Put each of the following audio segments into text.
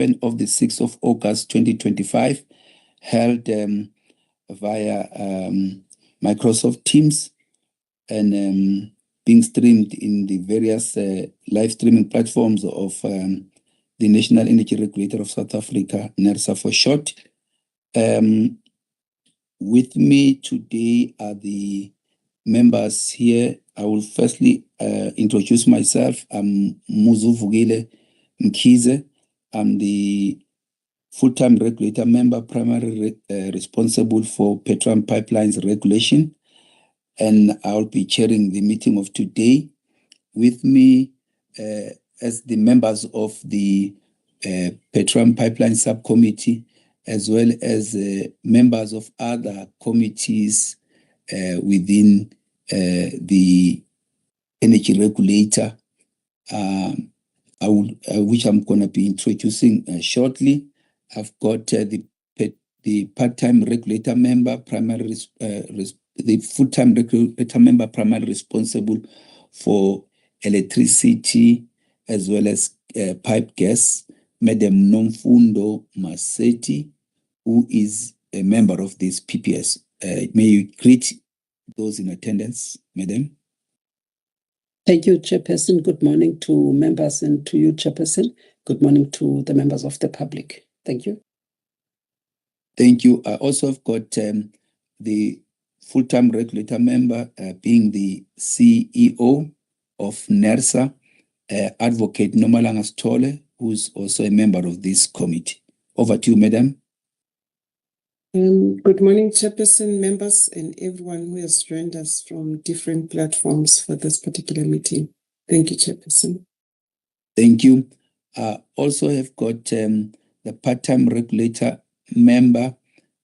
of the 6th of August 2025, held via Microsoft Teams and being streamed in the various live streaming platforms of the National Energy Regulator of South Africa, NERSA for short. With me today are the members here. I will firstly introduce myself. I'm Muzu Vugile Mkhize. I'm the full-time regulator member, primarily responsible for Petroleum Pipelines regulation, and I'll be chairing the meeting of today. With me as the members of the Petroleum Pipeline Subcommittee, as well as members of other committees within the energy regulator, which I'm going to be introducing shortly. I've got the part-time regulator member, the full-time regulator member, primarily responsible for electricity as well as pipe gas, Madam Nomfundo Maseti, who is a member of this PPS. May you greet those in attendance, Madam. Thank you, Chairperson. Good morning to members and to you, Chairperson. Good morning to the members of the public. Thank you. Thank you. I also have got the full-time regulator member being the CEO of NERSA, Advocate Nomalanga Stole, who's also a member of this committee. Over to you, Madam. Good morning, Chairperson, members, and everyone who has joined us from different platforms for this particular meeting. Thank you, Chairperson. Thank you. Also have got the part-time regulator member,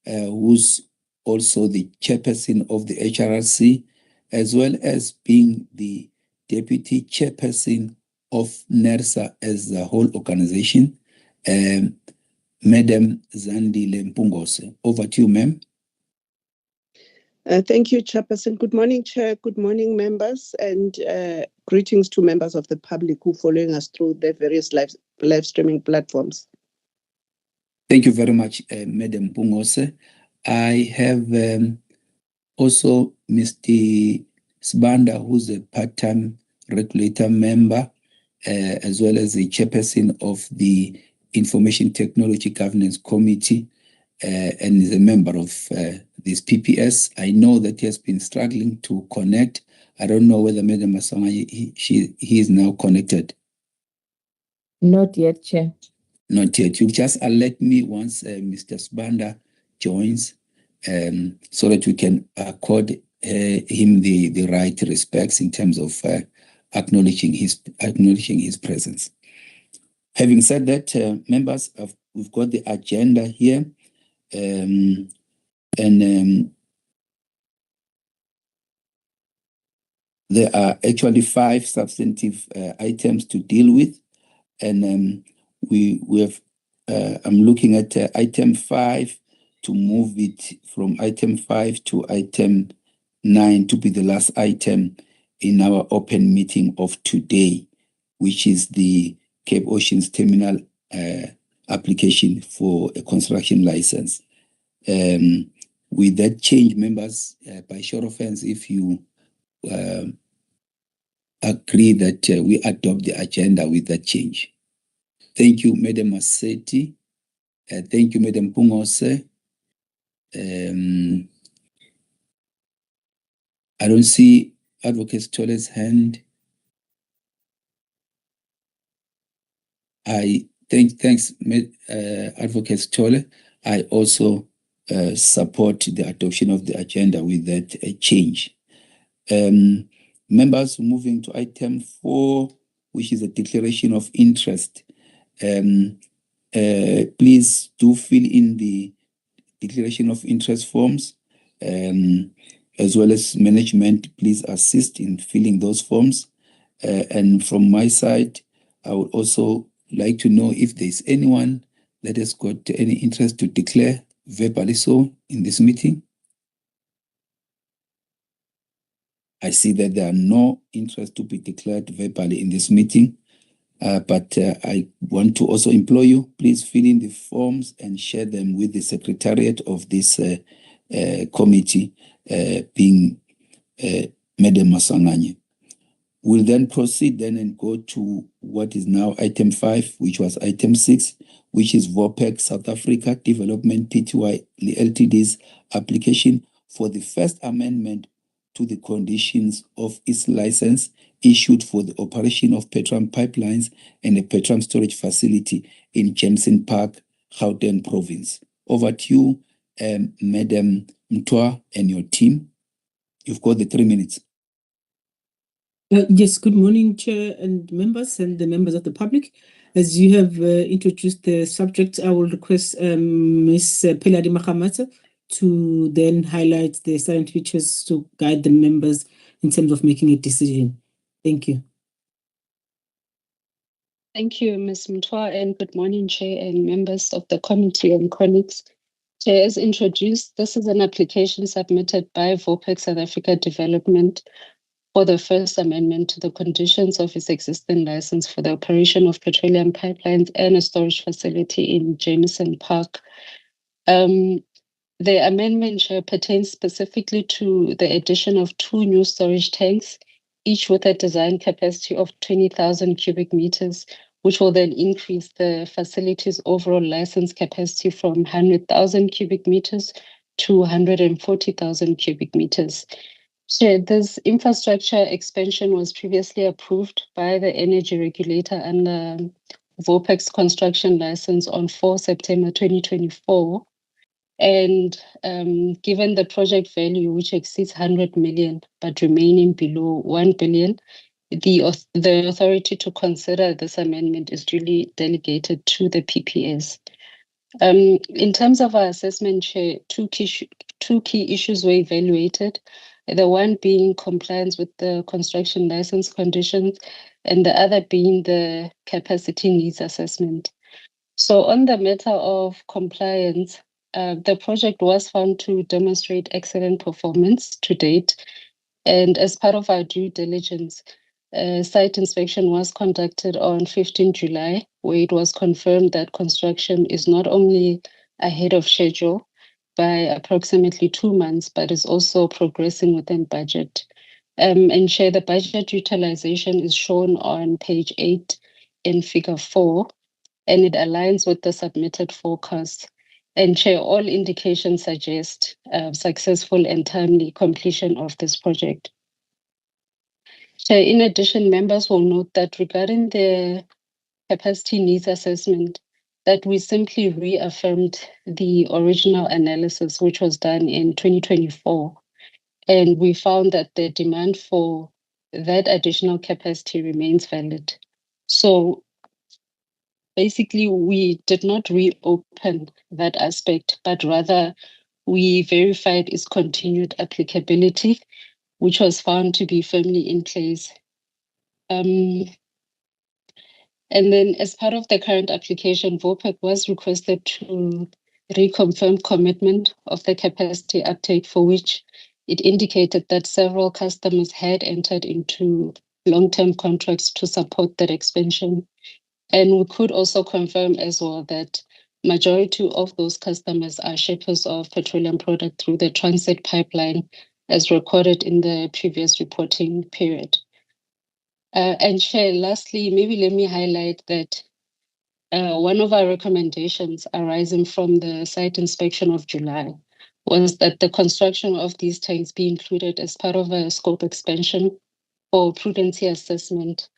who's also the chairperson of the HRRC, as well as being the deputy chairperson of NERSA as the whole organization, Madam Zandile Mpungose. Over to you, ma'am. Thank you, Chairperson. Good morning, Chair. Good morning, members, and greetings to members of the public who are following us through the various live streaming platforms. Thank you very much, Madam Mpungose. I have also Mr. Sibanda, who's a part-time regulator member, as well as the chairperson of the Information Technology Governance Committee, and is a member of this PPS. I know that he has been struggling to connect. I don't know whether Madam Masonga, he is now connected. Not yet, Chair. Not yet. You just alert me once Mr. Sibanda joins, so that we can accord him the right respects in terms of acknowledging his presence. Having said that, members, we've got the agenda here, and there are actually 5 substantive items to deal with, and we have. I'm looking at item 5 to move it from item 5 to item 9 to be the last item in our open meeting of today, which is the Cape Oceans Terminal application for a construction license. With that change, members, by show of hands, if you agree that we adopt the agenda with that change. Thank you, Madam Maseti. Thank you, Madam Mpungose. I don't see Advocate Stole's hand. Thanks, Advocate Stole. I also support the adoption of the agenda with that change. Members, moving to item 4, which is a declaration of interest. Please do fill in the declaration of interest forms, as well as management. Please assist in filling those forms. And from my side, I would also like to know if there's anyone that has got any interest to declare verbally so in this meeting. I see that there are no interest to be declared verbally in this meeting. But I want to also implore you, please fill in the forms and share them with the secretariat of this committee, being Madam Masanganye. We'll then proceed and go to what is now item 5, which was item 6, which is VOPEC South Africa Development Pty Ltd's application for the first amendment to the conditions of its license issued for the operation of Petroleum pipelines and a Petroleum storage facility in Jensen Park, Gauteng province. Over to you, Madam Mtwa and your team. You've got the 3 minutes. Yes, good morning, Chair and the members of the public. As you have introduced the subject, I will request Ms. Peladi Mahamata to then highlight the silent features to guide the members in terms of making a decision. Thank you. Thank you, Ms. Mtwa, and good morning, Chair and members of the committee and colleagues. Chair, as introduced, this is an application submitted by VOPEC South Africa Development for the first amendment to the conditions of its existing license for the operation of petroleum pipelines and a storage facility in Jameson Park. The amendment pertains specifically to the addition of 2 new storage tanks, each with a design capacity of 20,000 cubic meters, which will then increase the facility's overall license capacity from 100,000 cubic meters to 140,000 cubic meters. So this infrastructure expansion was previously approved by the energy regulator under VOPEC's construction license on 4 September 2024. And given the project value, which exceeds 100 million, but remaining below 1 billion, the authority to consider this amendment is duly delegated to the PPS. In terms of our assessment, Chair, two key issues were evaluated. The one being compliance with the construction license conditions, and the other being the capacity needs assessment. So on the matter of compliance, the project was found to demonstrate excellent performance to date. And as part of our due diligence, site inspection was conducted on 15 July, where it was confirmed that construction is not only ahead of schedule by approximately 2 months, but is also progressing within budget. And Chair, the budget utilization is shown on page 8 in figure 4, and it aligns with the submitted forecast. And Chair, all indications suggest successful and timely completion of this project. Chair, in addition, members will note that regarding the capacity needs assessment, that we simply reaffirmed the original analysis, which was done in 2024. And we found that the demand for that additional capacity remains valid. So basically, we did not reopen that aspect, but rather we verified its continued applicability, which was found to be firmly in place. And then as part of the current application, VOPEC was requested to reconfirm commitment of the capacity uptake, for which it indicated that several customers had entered into long-term contracts to support that expansion. And we could also confirm as well that majority of those customers are shippers of petroleum product through the transit pipeline, as recorded in the previous reporting period. And Chair, lastly, maybe let me highlight that one of our recommendations arising from the site inspection of July was that the construction of these tanks be included as part of a scope expansion or prudency assessment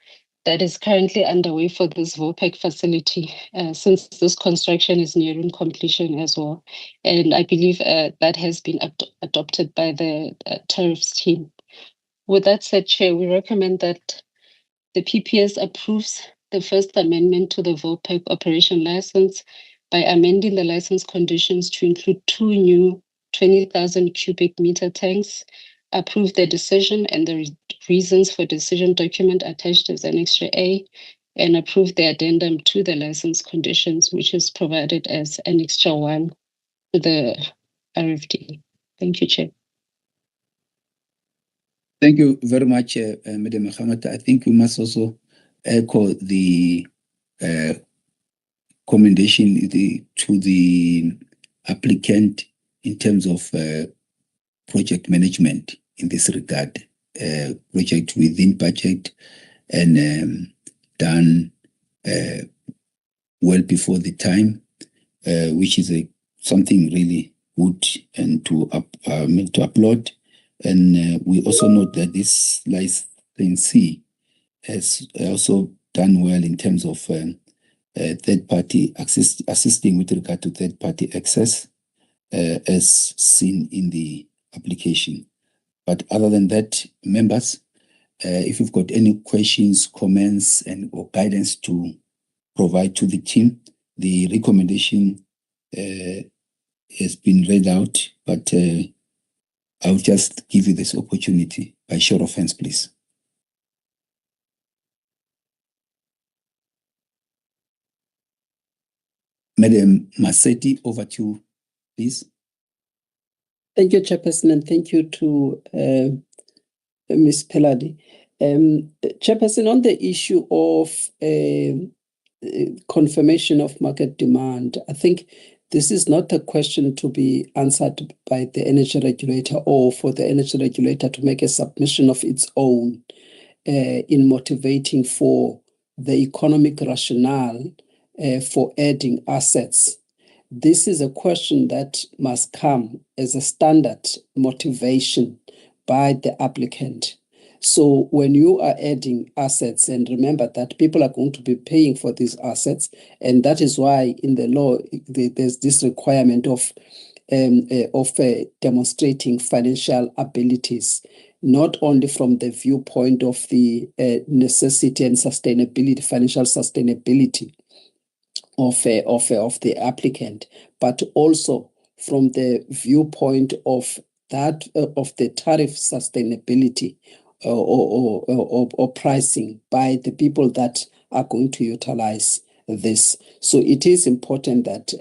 that is currently underway for this VOPEC facility, since this construction is nearing completion as well. And I believe that has been adopted by the tariffs team. With that said, Chair, we recommend that the PPS approves the first amendment to the VOPEC operation license by amending the license conditions to include 2 new 20,000 cubic meter tanks, approve the decision and the reasons for decision document attached as Annexure A, and approve the addendum to the license conditions, which is provided as Annexure 1 to the RFD. Thank you, Chair. Thank you very much, Madam Mahamata. I think we must also echo the commendation to the applicant in terms of project management in this regard. Project within budget and done well before the time, which is something really good and to applaud. And we also note that this licensee has also done well in terms of third-party assisting with regard to third-party access, as seen in the application. But other than that, members, if you've got any questions, comments, or guidance to provide to the team, the recommendation has been read out, but I'll just give you this opportunity by show of hands, please. Madam Maseti, over to you, please. Thank you, Chairperson, and thank you to Ms. Peladi. Chairperson, on the issue of confirmation of market demand, I think this is not a question to be answered by the energy regulator or for the energy regulator to make a submission of its own in motivating for the economic rationale for adding assets. This is a question that must come as a standard motivation by the applicant. So when you are adding assets, and remember that people are going to be paying for these assets, and that is why in the law there's this requirement of demonstrating financial abilities, not only from the viewpoint of the necessity and sustainability, financial sustainability of the applicant, but also from the viewpoint of that of the tariff sustainability or pricing by the people that are going to utilize this. So it is important that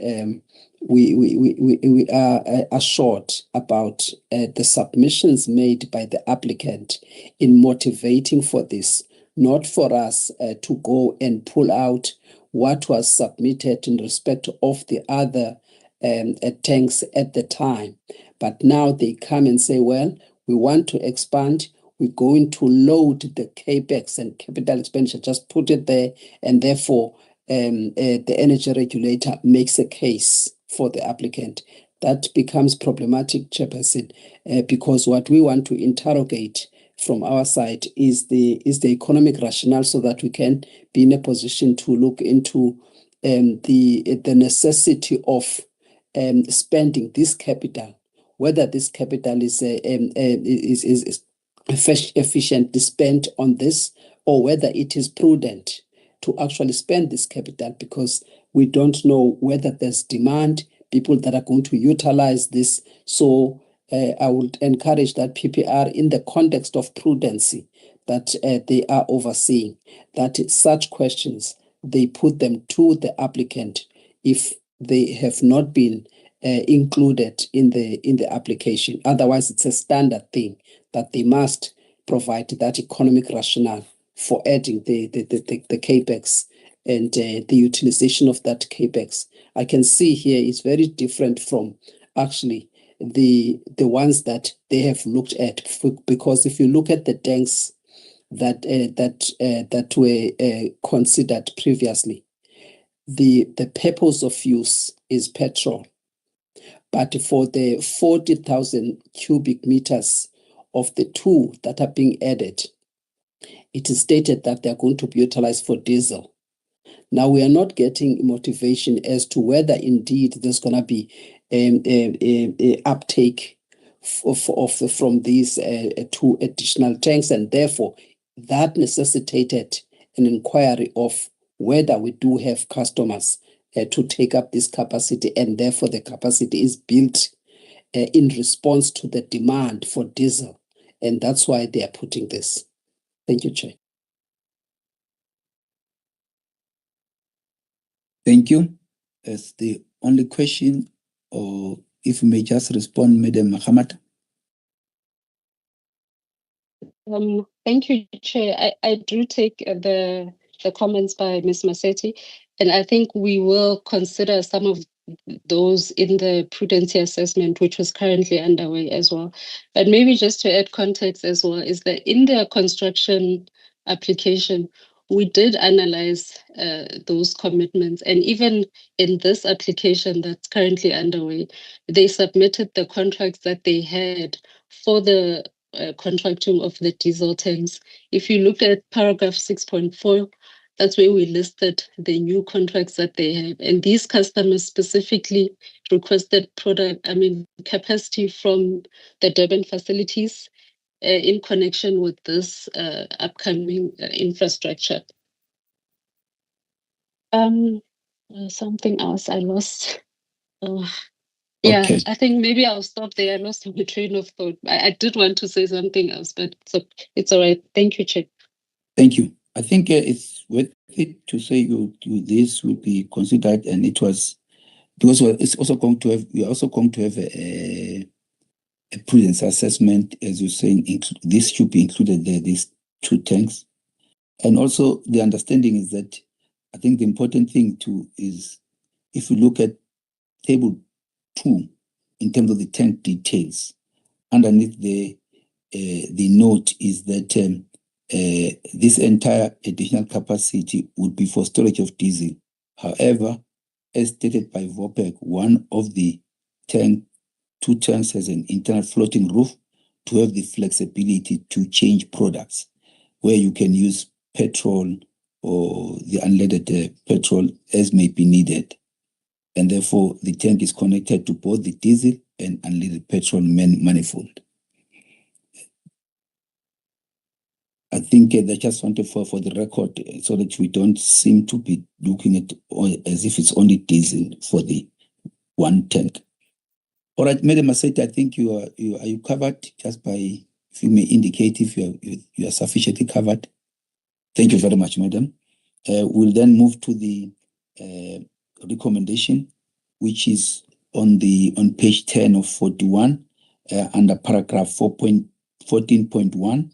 we are assured about the submissions made by the applicant in motivating for this, not for us to go and pull out what was submitted in respect of the other tanks at the time. But now they come and say, well, we want to expand. We're going to load the capex and capital expenditure, just put it there, and therefore the energy regulator makes a case for the applicant. That becomes problematic, Chairperson, because what we want to interrogate from our side is the economic rationale, so that we can be in a position to look into the necessity of spending this capital, whether this capital is efficiently spent on this, or whether it is prudent to actually spend this capital, because we don't know whether there's demand, people that are going to utilize this. So I would encourage that PPR, in the context of prudency that they are overseeing, that such questions, they put them to the applicant if they have not been included in the application. Otherwise, it's a standard thing that they must provide that economic rationale for adding the capex and the utilization of that capex. I can see here is very different from actually the ones that they have looked at, because if you look at the tanks that were considered previously, the purpose of use is petrol. But for the 40,000 cubic meters of the two that are being added, it is stated that they are going to be utilized for diesel. Now, we are not getting motivation as to whether indeed there's going to be a uptake from these two additional tanks, and therefore that necessitated an inquiry of whether we do have customers to take up this capacity, and therefore the capacity is built in response to the demand for diesel, and that's why they are putting this. Thank you, Chair. Thank you. As the only question, or if you may just respond, Madam Mahamat. Thank you, Chair. I do take the the comments by Ms. Masetti, and I think we will consider some of those in the prudency assessment, which was currently underway as well. But maybe just to add context as well, is that in the construction application, we did analyze those commitments. And even in this application that's currently underway, they submitted the contracts that they had for the contracting of the diesel tanks. If you look at paragraph 6.4, that's where we listed the new contracts that they have. And these customers specifically requested capacity from the Durban facilities in connection with this upcoming infrastructure. Something else I lost. Yeah, Okay. I think maybe I'll stop there. I lost my train of thought. I did want to say something else, but it's all right. Thank you, Chair. Thank you. I think it's worth it to say this will be considered, and it was because it's also going to have, we are also going to have a prudence assessment, as you're saying. This should be included there, these two tanks. And also the understanding is that I think the important thing too is if you look at table 2 in terms of the tank details, underneath the note is that this entire additional capacity would be for storage of diesel. However, as stated by VOPEC, one of the two tanks has an internal floating roof to have the flexibility to change products, where you can use petrol or the unleaded petrol as may be needed. And therefore, the tank is connected to both the diesel and unleaded petrol manifold. I think that just wanted for the record, so that we don't seem to be looking at as if it's only diesel for the one tank. All right, Madam Masetti, I think are you covered? Just by, if you may indicate if you are sufficiently covered. Thank you very much, Madam. We'll then move to the recommendation, which is on page 10 of 41, under paragraph 14.1.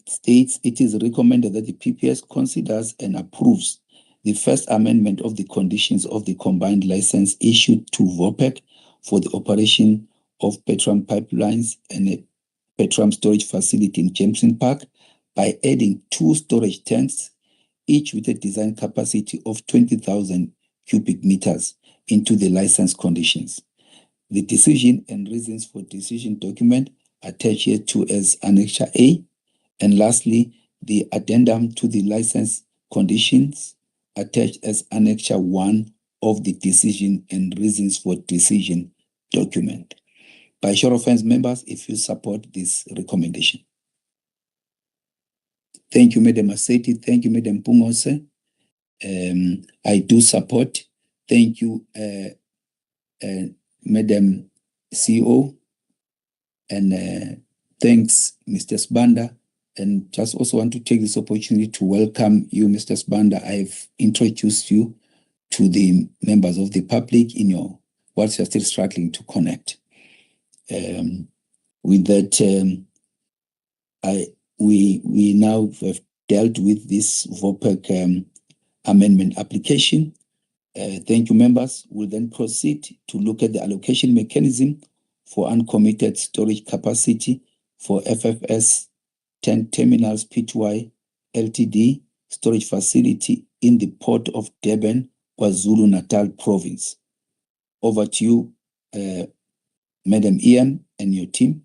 States it is recommended that the PPS considers and approves the first amendment of the conditions of the combined license issued to VOPEC for the operation of Petroleum pipelines and a Petroleum storage facility in Jameson Park by adding 2 storage tanks, each with a design capacity of 20,000 cubic meters into the license conditions. The decision and reasons for decision document attached here to as Annexure A. And lastly, the addendum to the license conditions attached as Annexure 1 of the decision and reasons for decision document. By show of hands, members, if you support this recommendation. Thank you, Madam Masetti. Thank you, Madam Pungose. I do support. Thank you, Madam CEO. And thanks, Mr. Sibanda. And just also want to take this opportunity to welcome you, Mr. Sibanda. I've introduced you to the members of the public in whilst you're still struggling to connect. With that, we now have dealt with this VOPEC amendment application. Thank you, members. We'll then proceed to look at the allocation mechanism for uncommitted storage capacity for FFS 10 Terminals Pty Ltd storage facility in the Port of Durban, KwaZulu-Natal province. Over to you, Madam Ian and your team.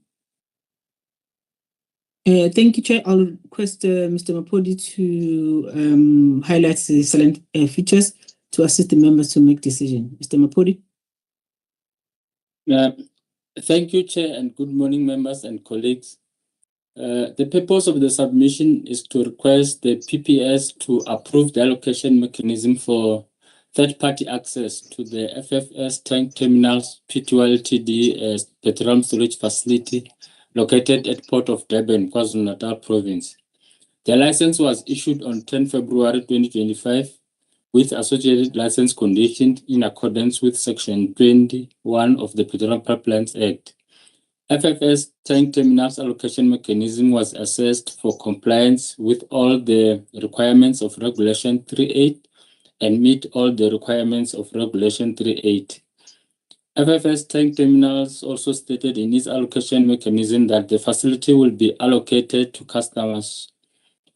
Thank you, Chair. I'll request Mr. Mapodi to highlight the salient features to assist the members to make decision. Mr. Mapodi. Thank you, Chair, and good morning, members and colleagues. The purpose of the submission is to request the PPS to approve the allocation mechanism for third-party access to the FFS Tank Terminals Pty Ltd Petroleum storage facility located at Port of Durban, KwaZulu-Natal province. The license was issued on 10 February 2025 with associated license conditions in accordance with Section 21 of the Petroleum Pipelines Act. FFS tank terminals allocation mechanism was assessed for compliance with all the requirements of Regulation 3.8 and meet all the requirements of Regulation 3.8. FFS tank terminals also stated in its allocation mechanism that the facility will be allocated to customers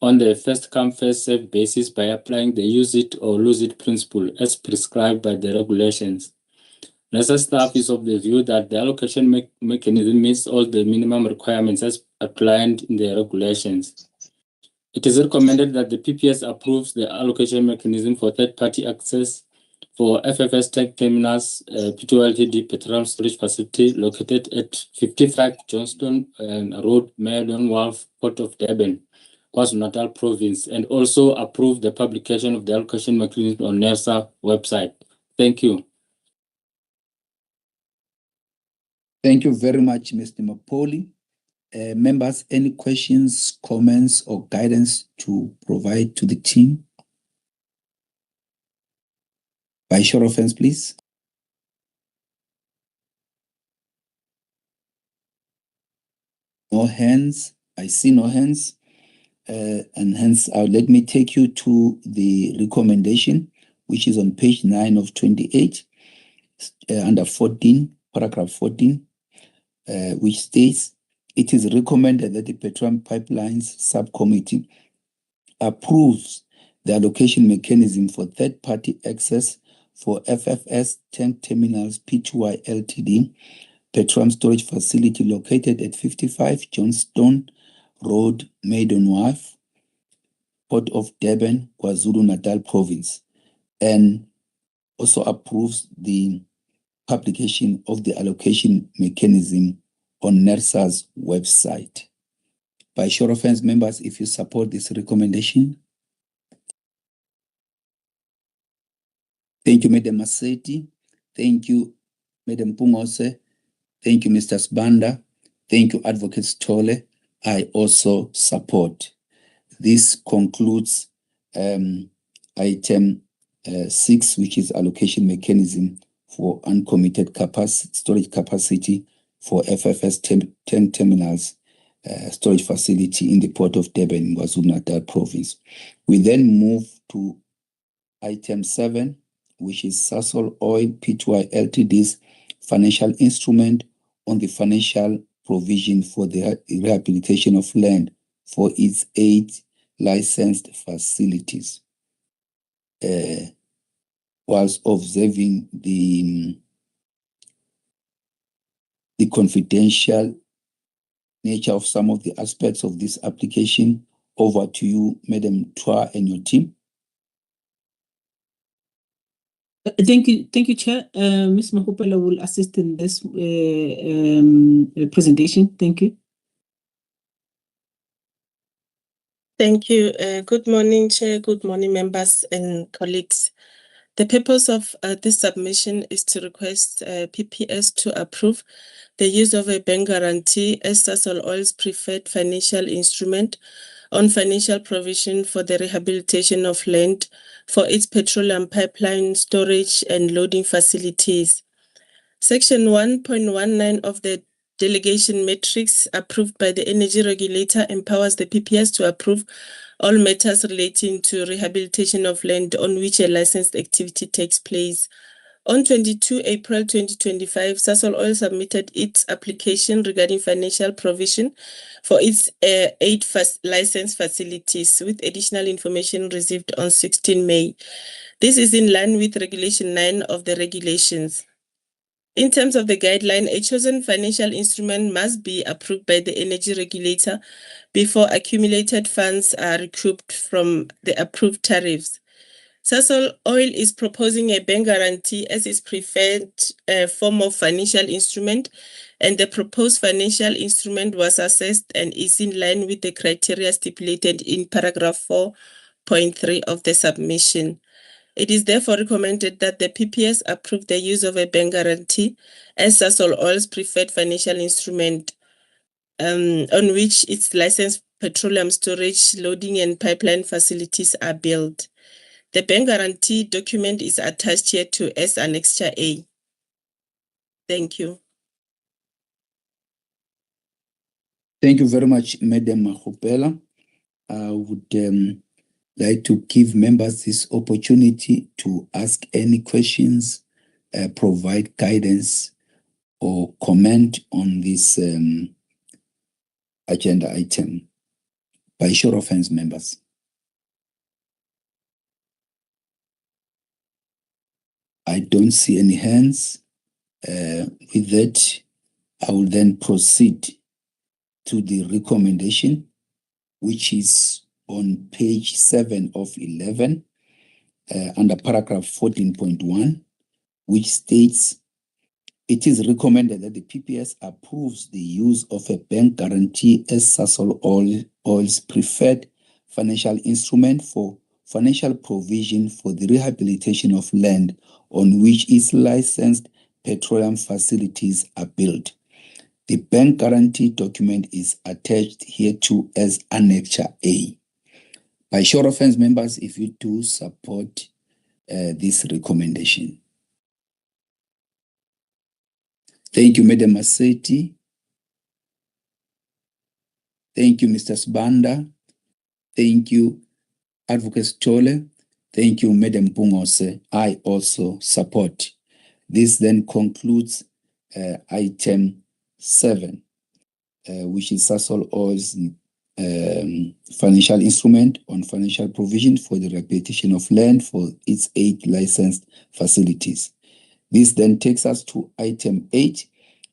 on the first-come, first-served basis by applying the use it or lose it principle as prescribed by the regulations. NERSA staff is of the view that the allocation mechanism meets all the minimum requirements as outlined in the regulations. It is recommended that the PPS approves the allocation mechanism for third-party access for FFS tank terminals, P2 Ltd Petroleum Storage Facility located at 55 Johnston Road, Maydon Wharf, Port of Durban, KwaZulu-Natal Province, and also approve the publication of the allocation mechanism on NERSA website. Thank you. Thank you very much, Mr. Mapoli. Members, any questions, comments, or guidance to provide to the team? By show of hands, please. No hands. I see no hands. And hence, let me take you to the recommendation, which is on page 9 of 28, under 14, paragraph 14, which states, it is recommended that the Petroleum Pipelines Subcommittee approves the allocation mechanism for third-party access for FFS tank terminals P2I Ltd, Petroleum Storage Facility located at 55 Johnston Road, Maydon Wharf, Port of Durban, KwaZulu-Natal Province, and also approves the publication of the allocation mechanism on NERSA's website. By show of hands, members, if you support this recommendation. Thank you, Madam Maseti. Thank you, Madam Pungose. Thank you, Mr. Sbanda. Thank you, Advocate Stolle. I also support. This concludes item 6, which is allocation mechanism for uncommitted storage capacity for FFS tank terminals storage facility in the Port of Durban, KwaZulu-Natal Province. We then move to item 7, which is Sasol Oil Pty Ltd's financial instrument on the financial provision for the rehabilitation of land for its 8 licensed facilities, whilst observing the confidential nature of some of the aspects of this application. Over to you, Madam Twa and your team. Thank you, Chair. Ms. Mahupela will assist in this presentation. Thank you. Thank you. Good morning, Chair. Good morning, members and colleagues. The purpose of this submission is to request PPS to approve the use of a bank guarantee as Sasol Oil's preferred financial instrument on financial provision for the rehabilitation of land for its petroleum pipeline storage and loading facilities. Section 1.19 of the delegation matrix approved by the energy regulator empowers the PPS to approve all matters relating to rehabilitation of land on which a licensed activity takes place. On 22 April 2025, Sasol Oil submitted its application regarding financial provision for its 8 licensed facilities with additional information received on 16 May. This is in line with Regulation 9 of the regulations. In terms of the guideline, a chosen financial instrument must be approved by the energy regulator before accumulated funds are recouped from the approved tariffs. Sasol Oil is proposing a bank guarantee as its preferred form of financial instrument, and the proposed financial instrument was assessed and is in line with the criteria stipulated in paragraph 4.3 of the submission. It is therefore recommended that the PPS approve the use of a bank guarantee as Sasol Oil's preferred financial instrument on which its licensed petroleum storage, loading, and pipeline facilities are built. The bank guarantee document is attached here to as Annexure A. Thank you. Thank you very much, Madam Mahupela. I would like to give members this opportunity to ask any questions, provide guidance, or comment on this agenda item. By show of hands, members. I don't see any hands. With that, I will then proceed to the recommendation, which is on page 7 of 11, under paragraph 14.1, which states, it is recommended that the PPS approves the use of a bank guarantee as Sasol Oil's preferred financial instrument for financial provision for the rehabilitation of land on which its licensed petroleum facilities are built. The bank guarantee document is attached hereto as Annexure A. By show of hands, members, if you do support this recommendation. Thank you, Madam Maseti. Thank you, Mr. Sbanda. Thank you, Advocate Tole. Thank you, Madam Bungose. I also support. This then concludes item 7, which is Sasol Oil's financial instrument on financial provision for the rehabilitation of land for its 8 licensed facilities. This then takes us to item 8,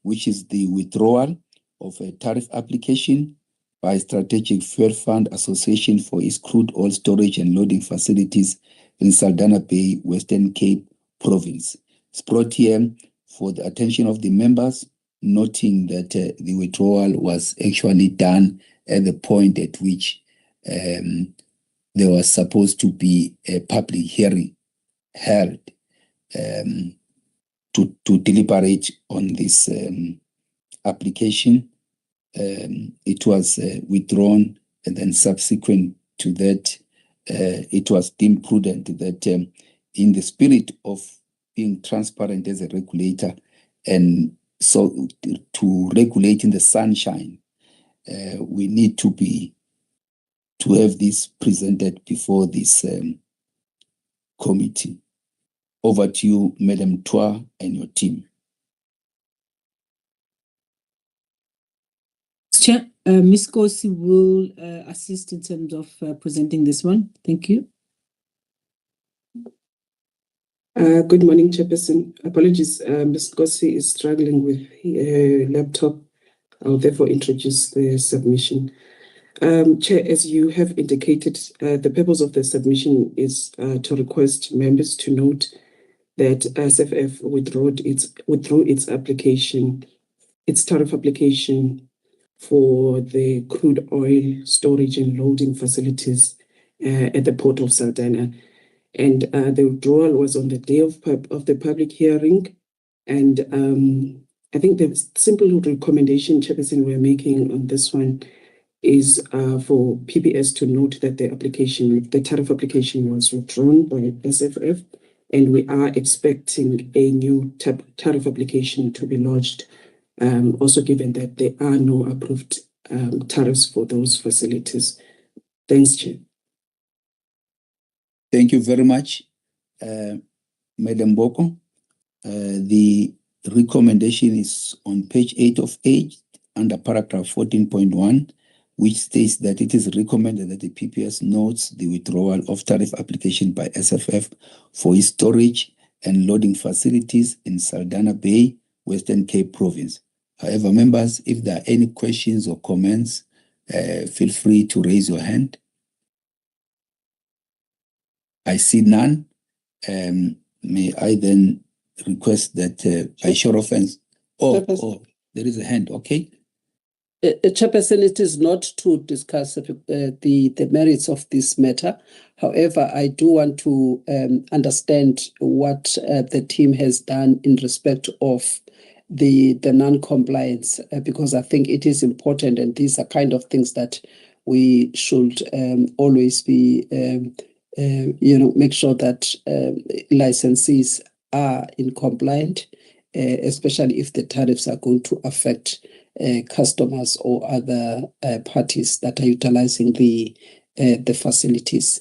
which is the withdrawal of a tariff application by Strategic Fuel Fund Association for its crude oil storage and loading facilities in Saldanha Bay, Western Cape Province. It's brought here for the attention of the members, noting that the withdrawal was actually done at the point at which there was supposed to be a public hearing held to deliberate on this application. It was withdrawn, and then subsequent to that, it was deemed prudent that in the spirit of being transparent as a regulator, and so to regulate in the sunshine, we need to have this presented before this committee. Over to you, Madam Twa and your team. Chair, Ms. Kosi will assist in terms of presenting this one. Thank you. Good morning, Chairperson. Apologies, Ms. Kosi is struggling with her laptop. I'll therefore introduce the submission. Chair, as you have indicated, the purpose of the submission is to request members to note that SFF withdrew its application, its tariff application for the crude oil storage and loading facilities at the port of Saldanha. And the withdrawal was on the day of the public hearing. And I think the simple recommendation, Chairperson, we're making on this one is for PPS to note that the tariff application was withdrawn by SFF, and we are expecting a new tariff application to be lodged, also given that there are no approved tariffs for those facilities. Thanks, Chair. Thank you very much, Madam Boko. The recommendation is on page 8 of 8 under paragraph 14.1, which states that it is recommended that the PPS notes the withdrawal of tariff application by SFF for its storage and loading facilities in Saldanha Bay, Western Cape Province. However, members, if there are any questions or comments, feel free to raise your hand. I see none. May I then request that by show of hands? Oh, there is a hand. Okay. Chairperson, it is not to discuss the merits of this matter. However, I do want to understand what the team has done in respect of the non-compliance, because I think it is important, and these are kind of things that we should always be, make sure that licensees are in compliant, especially if the tariffs are going to affect customers or other parties that are utilizing the facilities.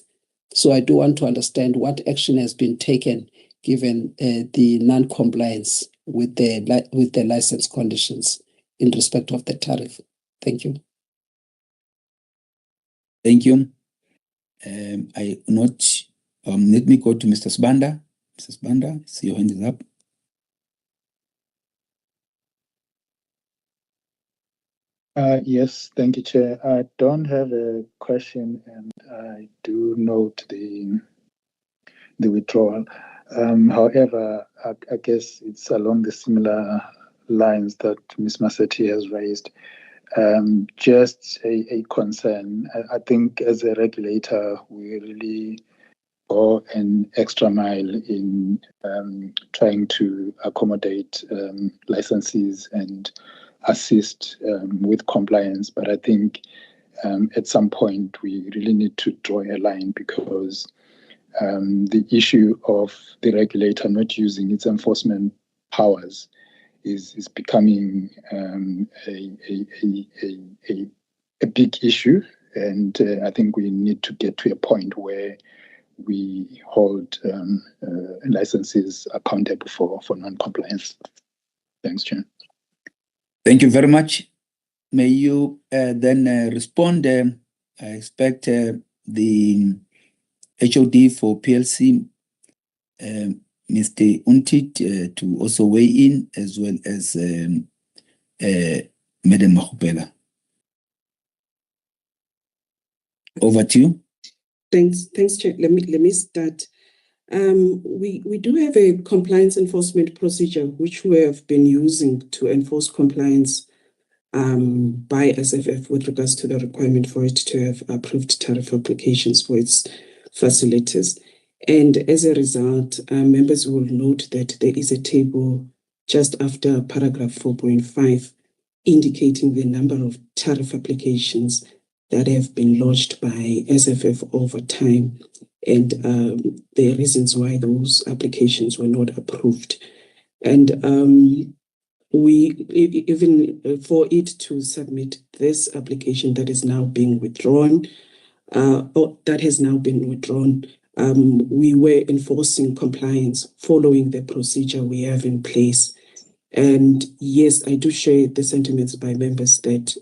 So I do want to understand what action has been taken given the non-compliance with the license conditions in respect of the tariff. Thank you. Thank you. Let me go to Mr. Sibanda. Mr. Sibanda, see your hand is up. Yes, thank you, Chair. I don't have a question, and I do note the withdrawal. However, I guess it's along the similar lines that Ms. Massetti has raised. Just a concern. I think as a regulator, we really go an extra mile in trying to accommodate licensees and assist with compliance. But I think at some point we really need to draw a line, because the issue of the regulator not using its enforcement powers is becoming a big issue. And I think we need to get to a point where we hold licenses accountable for non-compliance. Thanks, Chair. Thank you very much. May you then respond? I expect the HOD for PLC, Mr. Untit, to also weigh in, as well as Madam Mahupela. Over to you. Thanks, Chair. Let me start. We do have a compliance enforcement procedure which we have been using to enforce compliance by SFF with regards to the requirement for it to have approved tariff applications for its facilities. And as a result, members will note that there is a table just after paragraph 4.5 indicating the number of tariff applications that have been lodged by SFF over time, and the reasons why those applications were not approved. And we, even for it to submit this application that is now being withdrawn, we were enforcing compliance following the procedure we have in place. And yes, I do share the sentiments by members that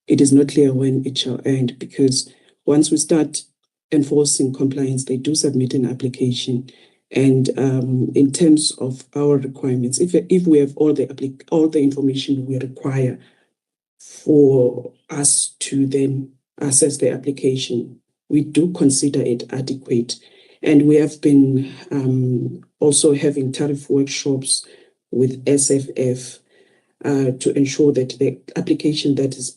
it is not clear when it shall end, because once we start enforcing compliance, they do submit an application. And in terms of our requirements, if we have all the information we require for us to then assess the application, we do consider it adequate. And we have been also having tariff workshops with SFF to ensure that the application that is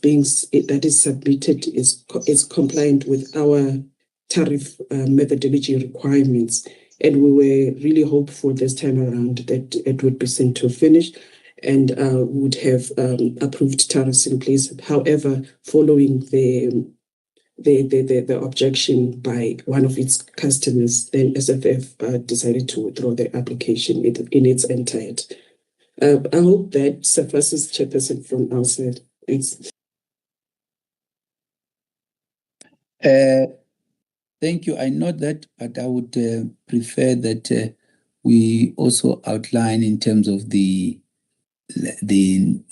submitted is compliant with our tariff methodology requirements. And we were really hopeful this time around that it would be sent to finish and would have approved tariffs in place. However, following the objection by one of its customers, then SFF decided to withdraw the application in its entirety. I hope that suffices, Chairperson, from our side. Thanks. Thank you. I know that, but I would prefer that we also outline in terms of the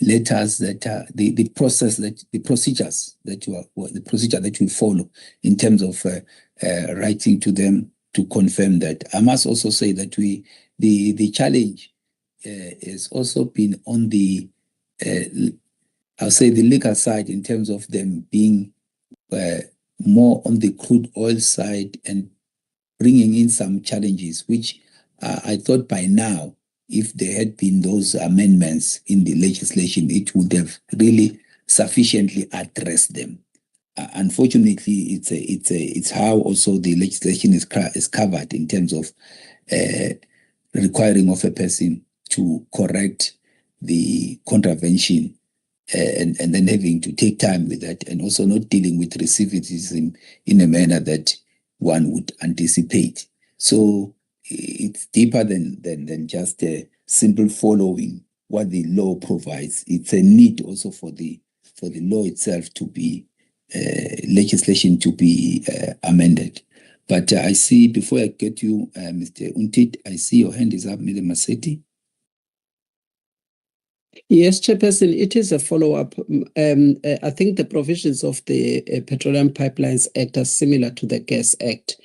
letters that the procedures that you follow in terms of writing to them to confirm that. I must also say that the challenge has also been on the I'll say the legal side, in terms of them being more on the crude oil side and bringing in some challenges, which I thought by now, if there had been those amendments in the legislation, it would have really sufficiently addressed them. Unfortunately, it's how also the legislation is covered in terms of requiring of a person to correct the contravention and then having to take time with that, and also not dealing with recidivism in a manner that one would anticipate. So it's deeper than just a simple following what the law provides. It's a need also for the law itself to be legislation to be amended. But I see, before I get you, Mr. Untit, I see your hand is up, Mr. Massetti. Yes, Chairperson, it is a follow-up. I think the provisions of the Petroleum Pipelines Act are similar to the Gas Act.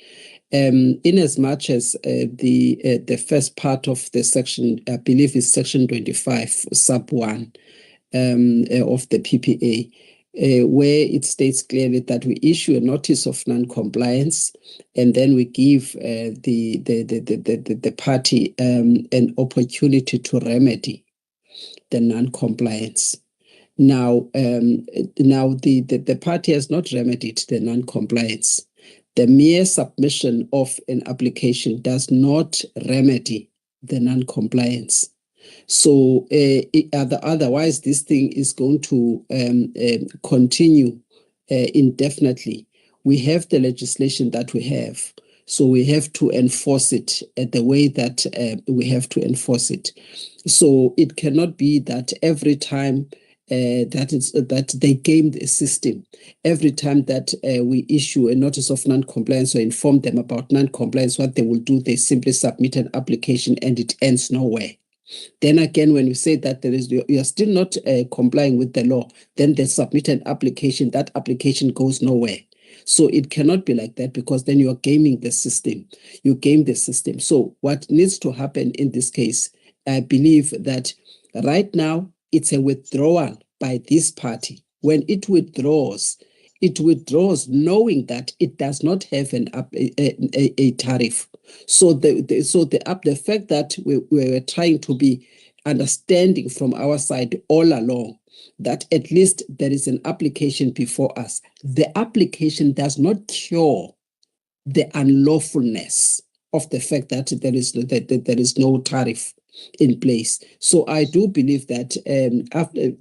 In as much as the first part of the section, I believe is section 25, sub 1 of the PPA, where it states clearly that we issue a notice of non-compliance, and then we give the party an opportunity to remedy the non-compliance. Now, the party has not remedied the non-compliance. The mere submission of an application does not remedy the non-compliance. So otherwise, this thing is going to continue indefinitely. We have the legislation that we have, so we have to enforce it the way that we have to enforce it. So it cannot be that every time that they game the system. Every time that we issue a notice of non-compliance or inform them about non-compliance, what they will do, they simply submit an application and it ends nowhere. Then again, when you say that you are still not complying with the law, then they submit an application, that application goes nowhere. So it cannot be like that, because then you are gaming the system. You game the system. So what needs to happen in this case, I believe that right now it's a withdrawal by this party. When it withdraws knowing that it does not have a tariff. So the fact that we were trying to be understanding from our side all along that at least there is an application before us. The application does not cure the unlawfulness of the fact that there is no tariff in place. So I do believe that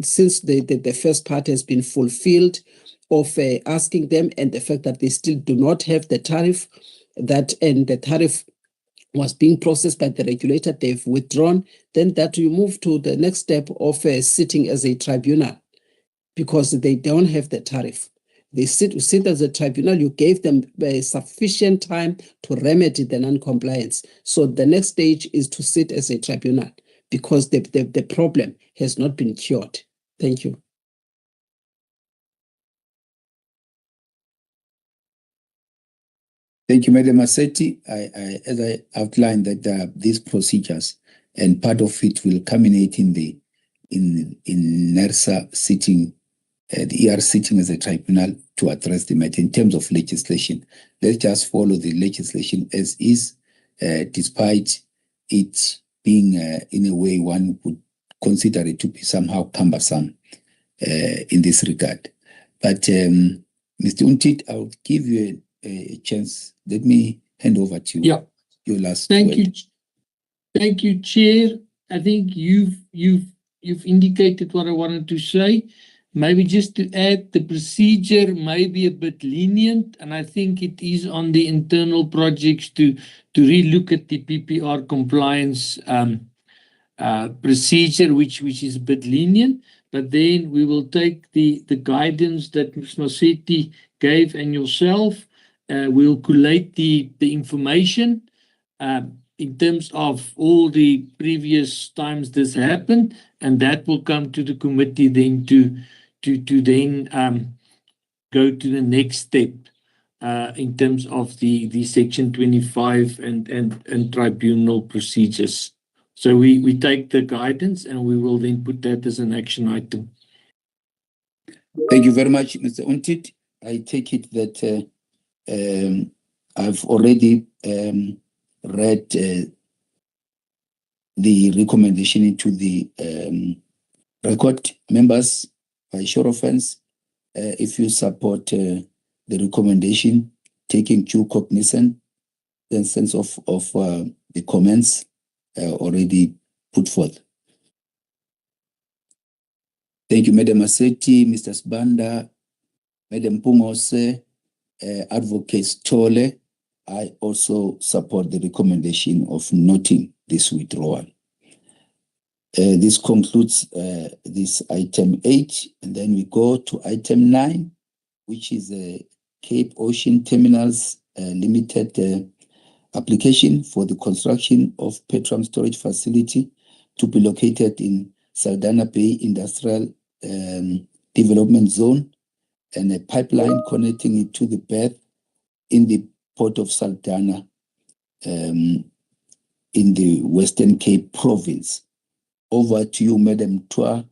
since the first part has been fulfilled of asking them, and the fact that they still do not have the tariff, and the tariff was being processed by the regulator, they've withdrawn, then that you move to the next step of sitting as a tribunal, because they don't have the tariff. They sit as a tribunal. You gave them sufficient time to remedy the non-compliance. So the next stage is to sit as a tribunal, because the problem has not been cured. Thank you. Thank you, Madam Massetti. As I outlined, that these procedures, and part of it will culminate in NERSA sitting, the ER sitting as a tribunal to address the matter. In terms of legislation, let's just follow the legislation as is, despite it being in a way one would consider it to be somehow cumbersome in this regard. But Mr. Untit, I'll give you a chance. Let me hand over to you. Your last Thank word. you. Thank you, Chair. I think you've indicated what I wanted to say. Maybe just to add, the procedure may be a bit lenient, and I think it is on the internal projects to relook at the PPR compliance procedure, which is a bit lenient. But then we will take the guidance that Ms. Massetti gave and yourself. We'll collate the information in terms of all the previous times this happened, and that will come to the committee then to then go to the next step in terms of the section 25 and tribunal procedures. So we take the guidance and we will then put that as an action item. Thank you very much, Mr. Untit. I take it that I've already read the recommendation into the record. Members, by show of hands, if you support the recommendation, taking due cognizance and sense of the comments already put forth. Thank you, Madam Massetti, Mr. Sbanda, Madam Pungose, Advocate Stole. I also support the recommendation of noting this withdrawal. This concludes this item 8, and then we go to item 9, which is Cape Ocean Terminals Limited application for the construction of petroleum storage facility to be located in Saldanha Bay Industrial Development Zone, and a pipeline connecting it to the berth in the port of Saldanha in the Western Cape province. Over to you, Madam Tua,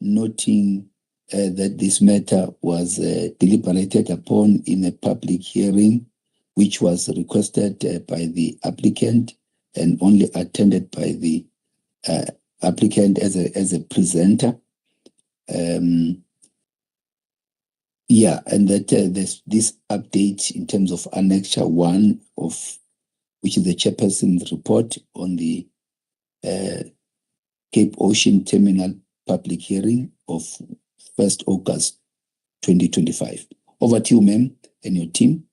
noting that this matter was deliberated upon in a public hearing, which was requested by the applicant and only attended by the applicant as a presenter. And that there's this update in terms of Annexure 1 of which is the chairperson's report on the Cape Ocean Terminal public hearing of 1st August 2025. Over to you, ma'am, and your team.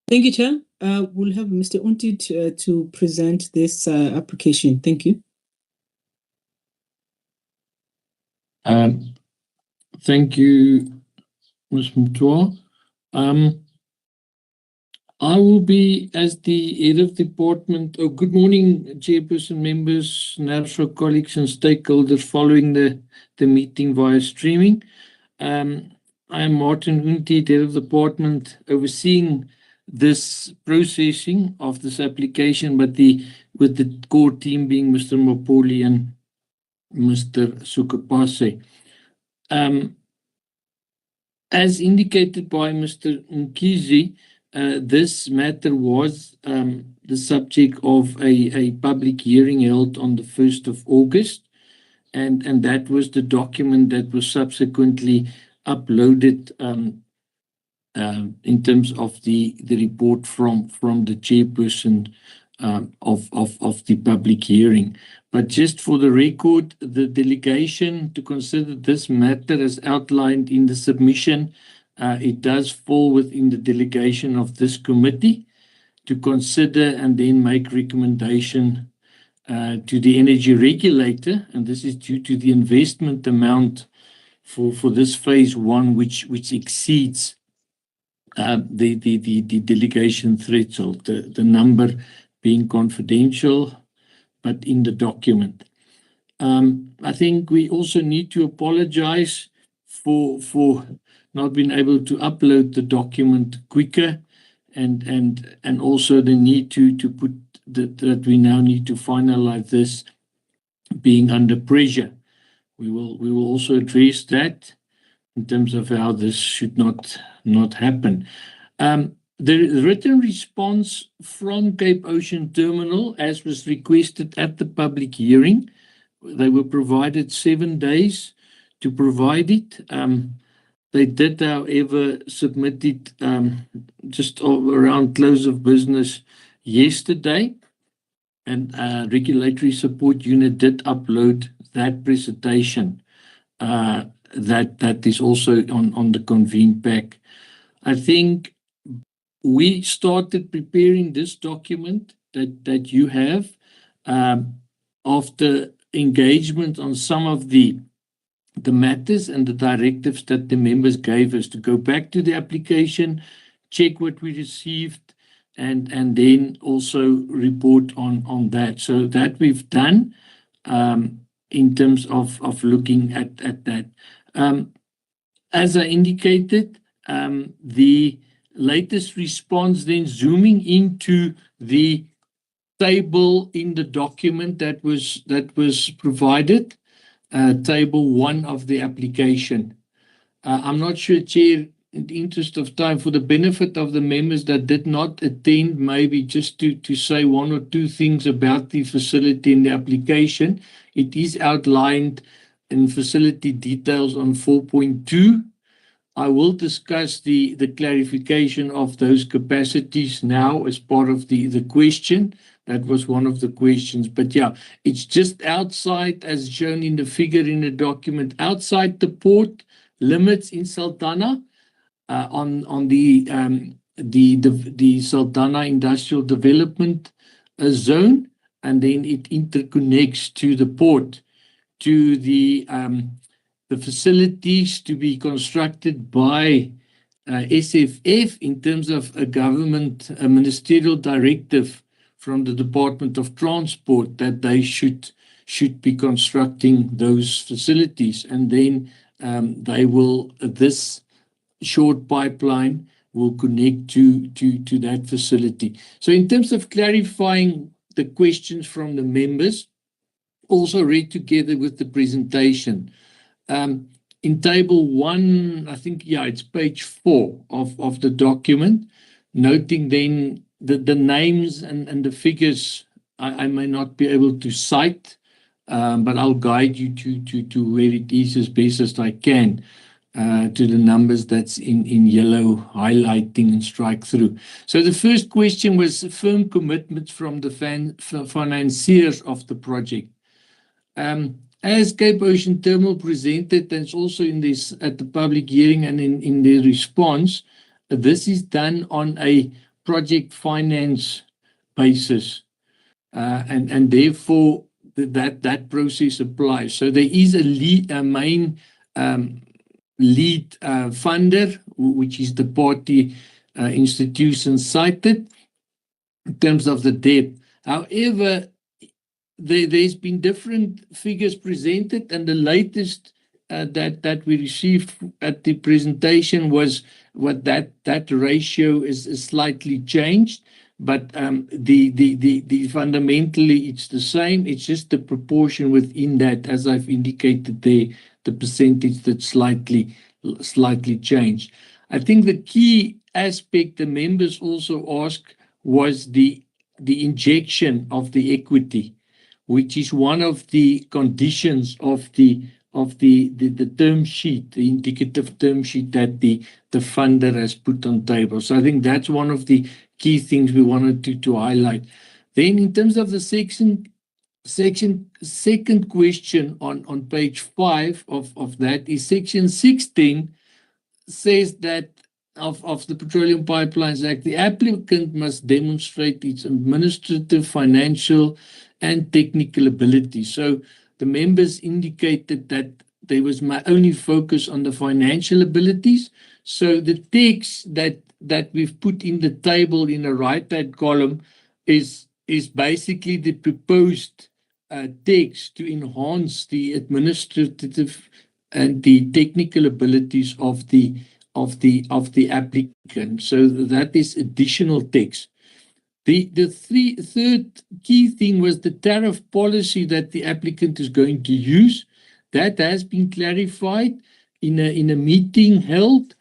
Thank you, Chair. We'll have Mr. Untit to present this application. Thank you. Thank you, Ms. Mtua. I will be, as the head of department. Good morning, Chairperson, members, national colleagues and stakeholders following the meeting via streaming. I am Martin Untit, head of department, overseeing this processing of this application, but with the core team being Mr. Mapoli and Mr. Sukapase. As indicated by Mr. Nkizi, this matter was the subject of a public hearing held on the 1st of August, and that was the document that was subsequently uploaded in terms of the report from the chairperson of the public hearing. But just for the record, the delegation to consider this matter as outlined in the submission, it does fall within the delegation of this committee to consider and then make recommendation to the energy regulator, and this is due to the investment amount for this phase 1, which exceeds the delegation threshold, the number being confidential, but in the document. I think we also need to apologize for not being able to upload the document quicker, and also the need to put that we now need to finalize this being under pressure. We will also address that in terms of how this should not happen. The written response from Cape Ocean Terminal, as was requested at the public hearing, they were provided 7 days to provide it. They did, however, submit it just around close of business yesterday, and Regulatory Support Unit did upload that presentation that is also on the convene pack. I think we started preparing this document that you have after engagement on some of the matters and the directives that the members gave us to go back to the application, check what we received, and then also report on that. So that we've done in terms of looking at that. As I indicated, the latest response, then zooming into the table in the document that was provided, table 1 of the application. I'm not sure, Chair, in the interest of time, for the benefit of the members that did not attend, maybe just to say 1 or 2 things about the facility in the application. It is outlined in facility details on 4.2. I will discuss the clarification of those capacities now as part of the question. That was one of the questions. But yeah, it's just outside, as shown in the figure in the document, outside the port limits in Saldanha, on the Saldanha Industrial Development Zone, and then it interconnects to the port, to the facilities to be constructed by SFF in terms of a ministerial directive from the Department of Transport that they should be constructing those facilities, and then this short pipeline will connect to that facility. So in terms of clarifying the questions from the members, also read together with the presentation. In table 1, I think, it's page 4 of the document, noting then the names and the figures I may not be able to cite, but I'll guide you to where it is as best as I can, to the numbers that's in yellow, highlighting and strike through. So the first question was firm commitments from the financiers of the project. As Cape Ocean Terminal presented, and it's also in this at the public hearing and in their response, this is done on a project finance basis, and therefore that process applies. So there is a main lead funder, which is the party institution cited in terms of the debt. However, there's been different figures presented, and the latest that we received at the presentation was what that ratio is slightly changed, but the fundamentally it's the same. It's just the proportion within that, as I've indicated there, the percentage that's slightly changed. I think the key aspect the members also asked was the injection of the equity, which is one of the conditions of the term sheet, the indicative term sheet that the funder has put on table. So I think that's one of the key things we wanted to highlight. Then in terms of the second question on page 5 of that is section 16 says that of the Petroleum Pipelines Act, the applicant must demonstrate its administrative, financial, and technical ability. So the members indicated that there was my only focus on the financial abilities. So the text that we've put in the table in the right-hand column is basically the proposed text to enhance the administrative and the technical abilities of the applicant. So that is additional text. The third key thing was the tariff policy that the applicant is going to use. That has been clarified in a meeting held,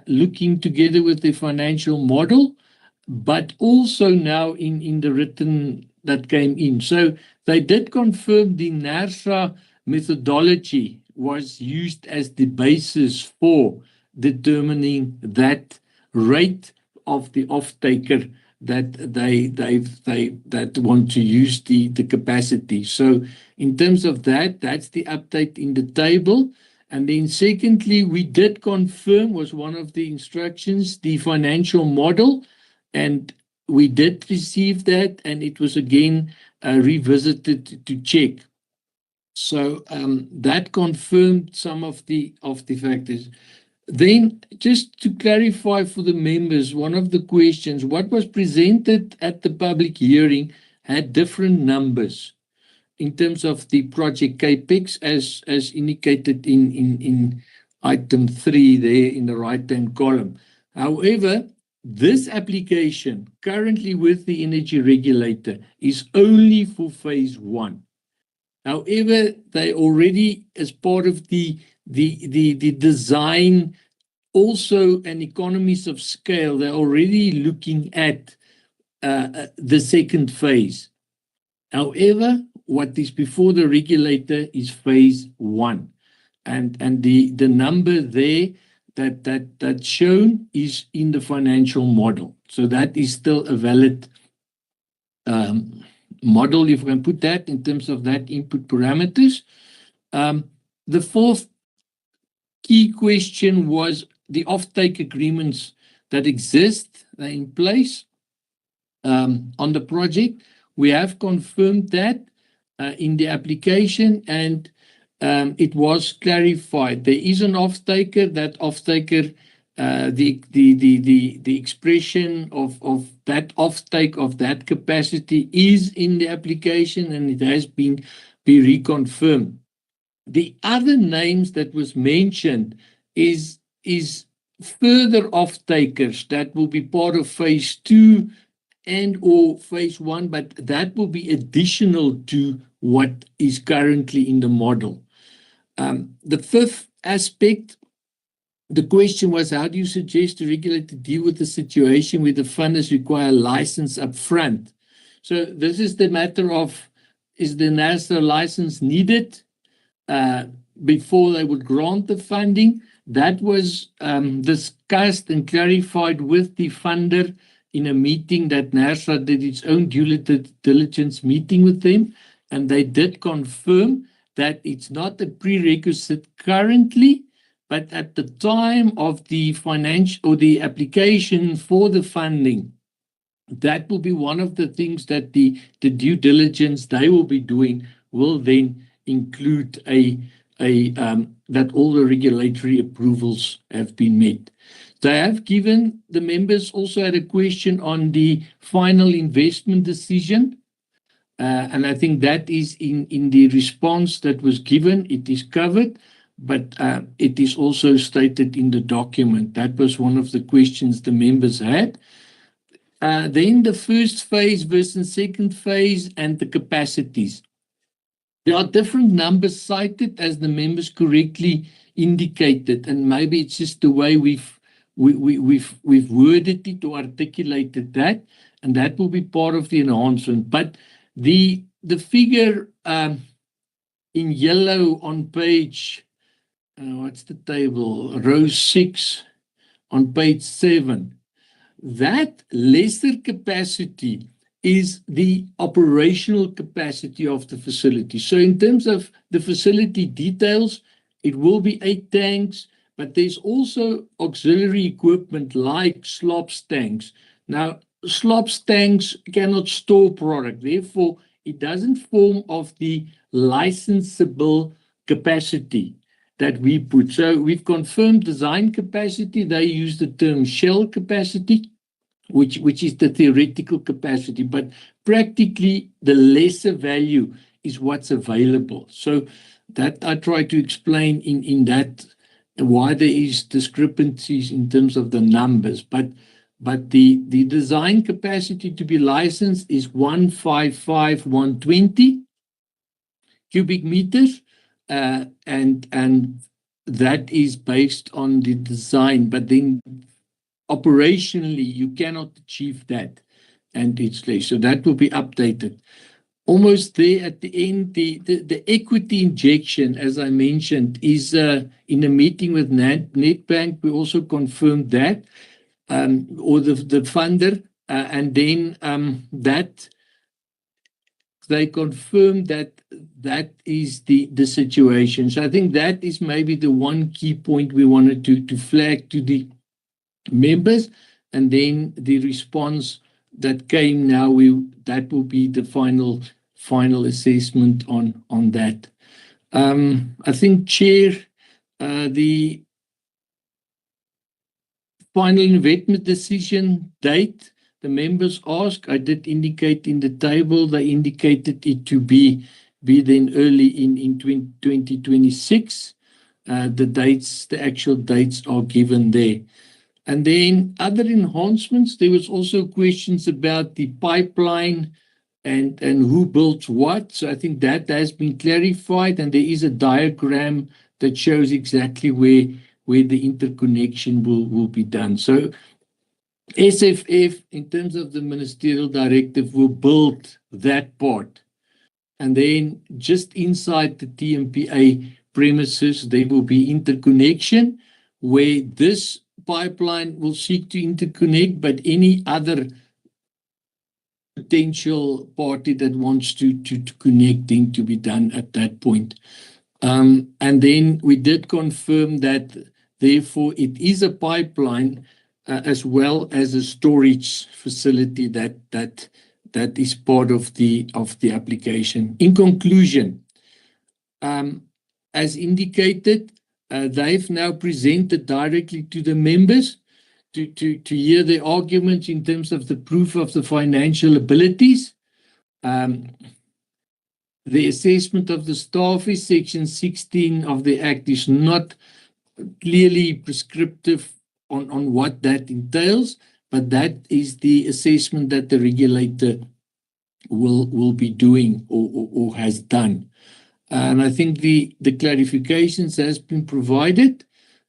looking together with the financial model, but also now in the written that came in. So they did confirm the NERSA methodology was used as the basis for determining that rate of the off-taker that that want to use the capacity. So in terms of that's the update in the table. And then secondly, we did confirm, was one of the instructions, the financial model, and we did receive that, and it was again revisited to check. So that confirmed some of the factors. Then, just to clarify for the members, one of the questions, what was presented at the public hearing had different numbers in terms of the project capex, as indicated in item 3 there in the right-hand column. However, this application currently with the energy regulator is only for phase 1. However, they already, as part of the design, also an economies of scale, they're already looking at the second phase. However, what is before the regulator is phase 1, and the number there that's shown is in the financial model. So that is still a valid model, if we can put that in terms of that input parameters. The fourth key question was the offtake agreements that exist in place on the project. we have confirmed that in the application, and it was clarified. There is an off-taker. That off-taker, the expression of that off-take of that capacity is in the application, and it has been reconfirmed. The other names that was mentioned is further off-takers that will be part of phase 2 and or phase 1, but that will be additional to what is currently in the model. The fifth aspect, the question was, how do you suggest the regulator deal with the situation where the funders require a license up front? So this is the matter of, is the NERSA license needed before they would grant the funding? That was discussed and clarified with the funder in a meeting that NERSA did its own due diligence meeting with them, and they did confirm that it's not a prerequisite currently, but at the time of the financial or the application for the funding, that will be one of the things that the due diligence they will be doing will then include that all the regulatory approvals have been met. They have given, the members also had a question on the final investment decision. And I think that is in the response that was given, it is covered, but it is also stated in the document. That was one of the questions the members had. Then the first phase versus second phase and the capacities. There are different numbers cited, as the members correctly indicated, and maybe it's just the way we've worded it or articulated that, and that will be part of the enhancement. But the figure in yellow on page, what's the table? Row 6 on page 7. That lesser capacity is the operational capacity of the facility. So in terms of the facility details, it will be 8 tanks, but there's also auxiliary equipment like slops tanks. Now, slops tanks cannot store product. Therefore, it doesn't form of the licensable capacity that we put. So we've confirmed design capacity. They use the term shell capacity, which is the theoretical capacity, but practically the lesser value is what's available. So that I try to explain in that why there is discrepancies in terms of the numbers, but the design capacity to be licensed is 155,120 cubic meters, and that is based on the design, but then operationally you cannot achieve that, and it's less. So that will be updated. Almost there at the end, the equity injection, as I mentioned, is in a meeting with Nedbank. We also confirmed that, or the funder, and then that they confirmed that is the situation. So I think that is maybe the one key point we wanted to flag to the members, and then the response that came now, that will be the final assessment on that. I think, Chair, the final investment decision date, the members asked, I did indicate in the table, they indicated it to be then early in 2026. The actual dates are given there. And then other enhancements, there was also questions about the pipeline and who built what. So I think that has been clarified, and there is a diagram that shows exactly where the interconnection will be done. So SFF, in terms of the ministerial directive, will build that part. And then just inside the TMPA premises, there will be interconnection, where this pipeline will seek to interconnect, but any other potential party that wants to connect then to be done at that point. And then we did confirm that, therefore, it is a pipeline as well as a storage facility that that is part of the application. In conclusion, as indicated, they've now presented directly to the members to hear the arguments in terms of the proof of the financial abilities. The assessment of the staff is Section 16 of the Act is not clearly prescriptive on what that entails, but that is the assessment that the regulator will be doing or has done. And I think the clarifications has been provided,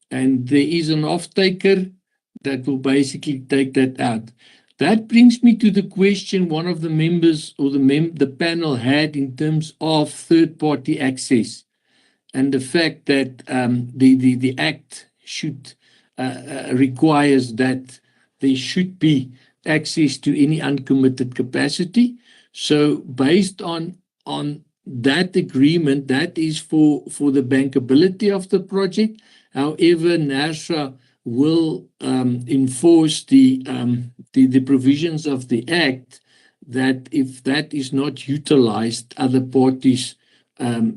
and there is an off-taker that will basically take that out. That brings me to the question one of the members or the panel had in terms of third-party access, and the fact that the Act should requires that there should be access to any uncommitted capacity. So based on that agreement, that is for the bankability of the project. However, NERSA will enforce the provisions of the Act that if that is not utilized, other parties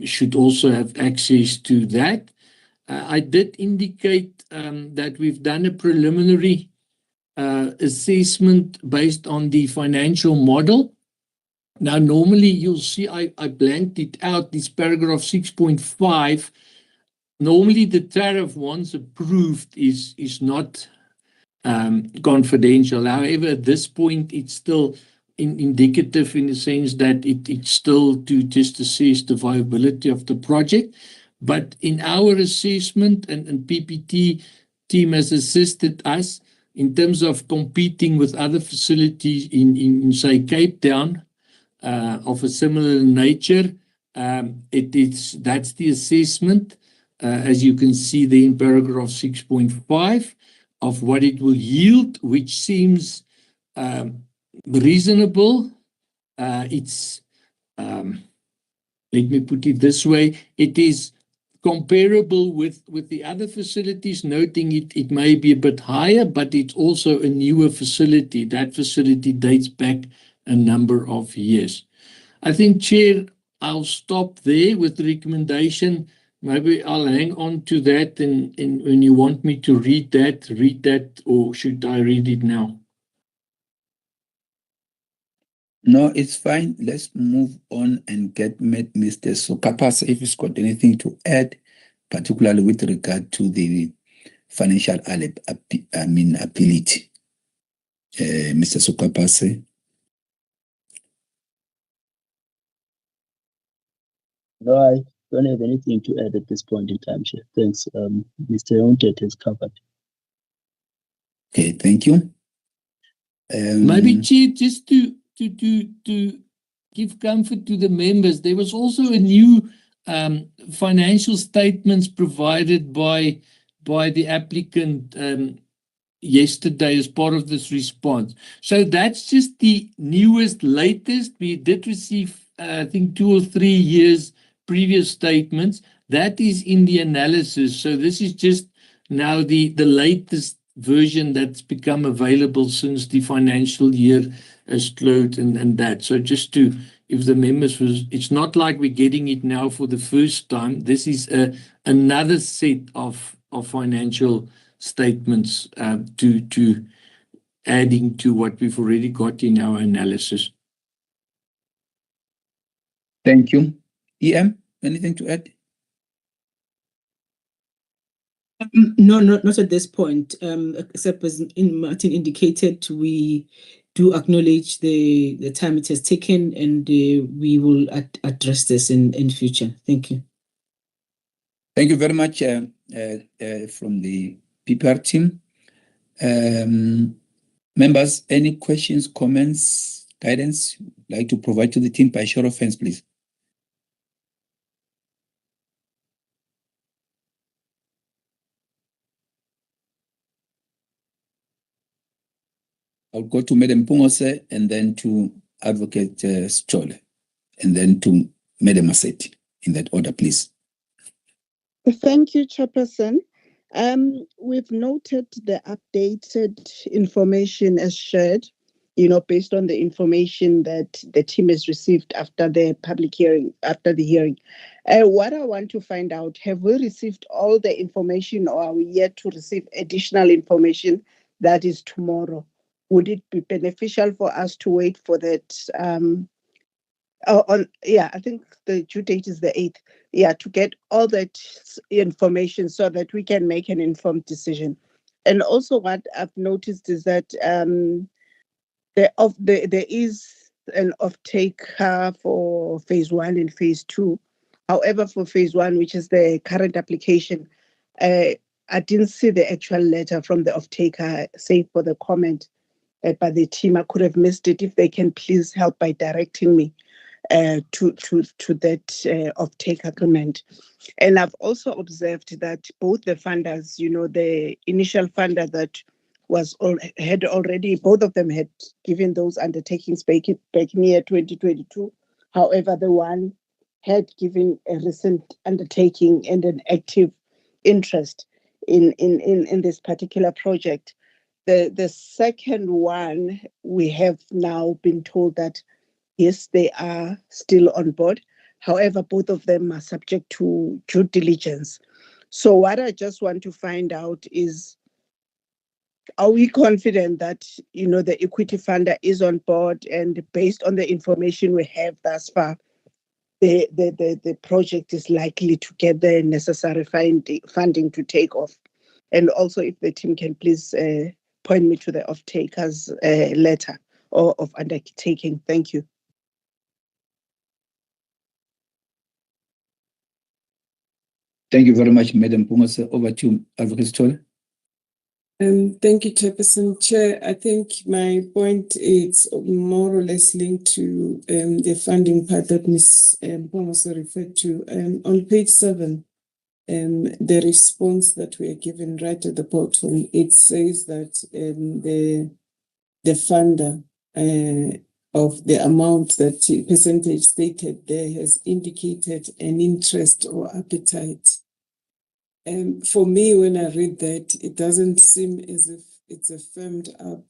should also have access to that. I did indicate that we've done a preliminary assessment based on the financial model. Now, normally you'll see I blanked it out, this paragraph 6.5. Normally the tariff, once approved, is not confidential. However, at this point, it's still indicative in the sense that it's still to just assess the viability of the project. But in our assessment, and PPT team has assisted us in terms of competing with other facilities in say, Cape Town, of a similar nature, that's the assessment, as you can see there in paragraph 6.5, of what it will yield, which seems reasonable. It's let me put it this way, it is comparable with the other facilities, noting it may be a bit higher, but it's also a newer facility. That facility dates back a number of years. I think, Chair, I'll stop there with the recommendation. Maybe I'll hang on to that, and when you want me to read that, or should I read it now? No, it's fine. Let's move on and get Mr. Sokapas if he's got anything to add, particularly with regard to the financial ability. Mr. Sokapas. No, I don't have anything to add at this point in time, Chair. Thanks. Mr. Ontet has covered. Okay, thank you. Maybe, Chair, just to give comfort to the members, there was also a new financial statements provided by the applicant yesterday as part of this response. So that's just the newest, latest. We did receive, I think, 2 or 3 years previous statements. That is in the analysis. So this is just now the latest version that's become available since the financial year has closed and that. So just to, if the members it's not like we're getting it now for the first time. This is another set of financial statements to adding to what we've already got in our analysis. Thank you. EM, anything to add? No, not at this point, except as Martin indicated, we do acknowledge the time it has taken, and we will address this in future. Thank you. Thank you very much from the PPR team. Members, any questions, comments, guidance you'd like to provide to the team by show of hands, please? I'll go to Madam Pungose and then to Advocate Stolle and then to Madam Massetti, in that order, please. Thank you, Chairperson. We've noted the updated information as shared based on the information that the team has received after the public hearing, what I want to find out, have we received all the information or are we yet to receive additional information that is tomorrow? Would it be beneficial for us to wait for that? I think the due date is the 8th. Yeah, to get all that information so that we can make an informed decision. And also what I've noticed is that there is an offtake for phase 1 and phase 2. However, for phase 1, which is the current application, I didn't see the actual letter from the offtaker, save for the comment by the team. I could have missed it. If they can please help by directing me to that offtake agreement. And I've also observed that both the funders, the initial funder that had already, both of them had given those undertakings back in year 2022. However, the one had given a recent undertaking and an active interest in this particular project. The second one, we have now been told that yes, they are still on board. However, both of them are subject to due diligence. So what I just want to find out is, are we confident that, the equity funder is on board, and based on the information we have thus far, the project is likely to get the necessary funding to take off? And also, if the team can please point me to the off-taker's letter or of undertaking. Thank you. Thank you very much, Madam Pungase. Over to you, Advocate Stoll. Thank you, Chairperson. Chair, I think my point is more or less linked to the funding part that Ms. Pungase referred to. On page 7, the response that we are given right at the bottom, it says that the funder of the amount, that percentage stated there, has indicated an interest or appetite. For me, when I read that, it doesn't seem as if it's a firmed up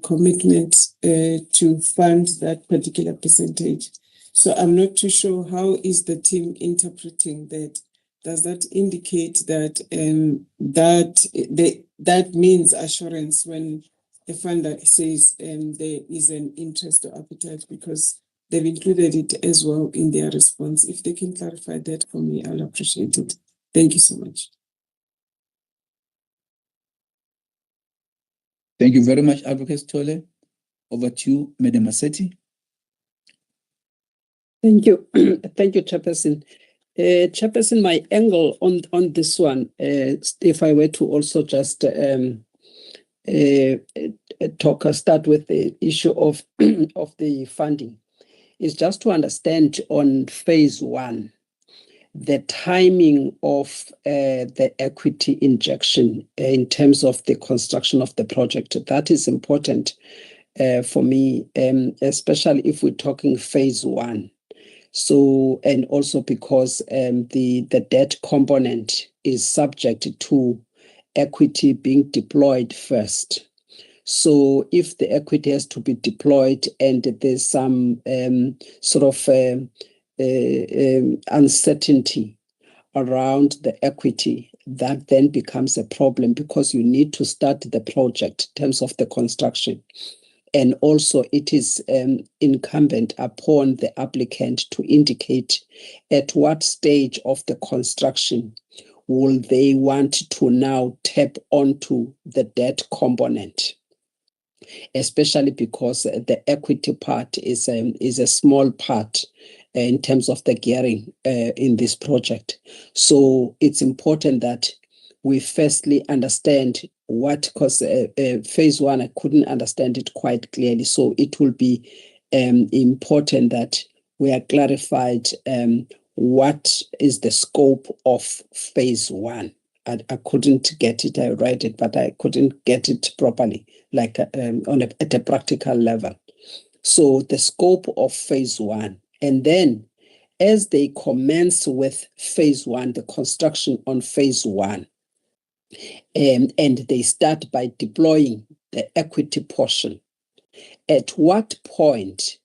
commitment to fund that particular percentage. So I'm not too sure, how is the team interpreting that? Does that indicate that that means assurance when the funder says there is an interest or appetite, because they've included it as well in their response? If they can clarify that for me, I'll appreciate it. Thank you so much. Thank you very much, Advocate Stoll. Over to you, Madam Massetti. Thank you. Thank you, Chairperson. Chairperson, my angle on this one, if I were to also just start with the issue of the funding, is just to understand on phase 1, the timing of the equity injection in terms of the construction of the project. That is important for me, especially if we're talking phase 1. So, and also because the debt component is subject to equity being deployed first. So if the equity has to be deployed and there's some sort of uncertainty around the equity, that then becomes a problem, because you need to start the project in terms of the construction. And also it is incumbent upon the applicant to indicate at what stage of the construction will they want to now tap onto the debt component, especially because the equity part is a small part in terms of the gearing in this project. So it's important that we firstly understand what, because phase 1, I couldn't understand it quite clearly. So it will be important that we are clarified what is the scope of phase 1. I couldn't get it. I read it, but I couldn't get it properly, like at a practical level. So the scope of phase 1, and then as they commence with phase 1, the construction on phase 1, and they start by deploying the equity portion, At what point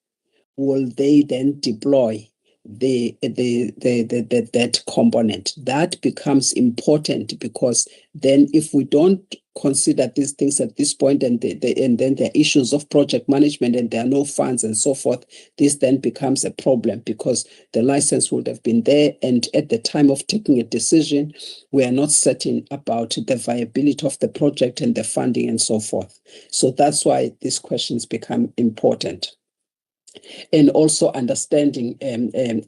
will they then deploy the debt component? That becomes important, because then if we don't consider these things at this point, and then there are issues of project management and there are no funds and so forth, this then becomes a problem, because the license would have been there, and at the time of taking a decision, we are not certain about the viability of the project and the funding and so forth. So that's why these questions become important. And also understanding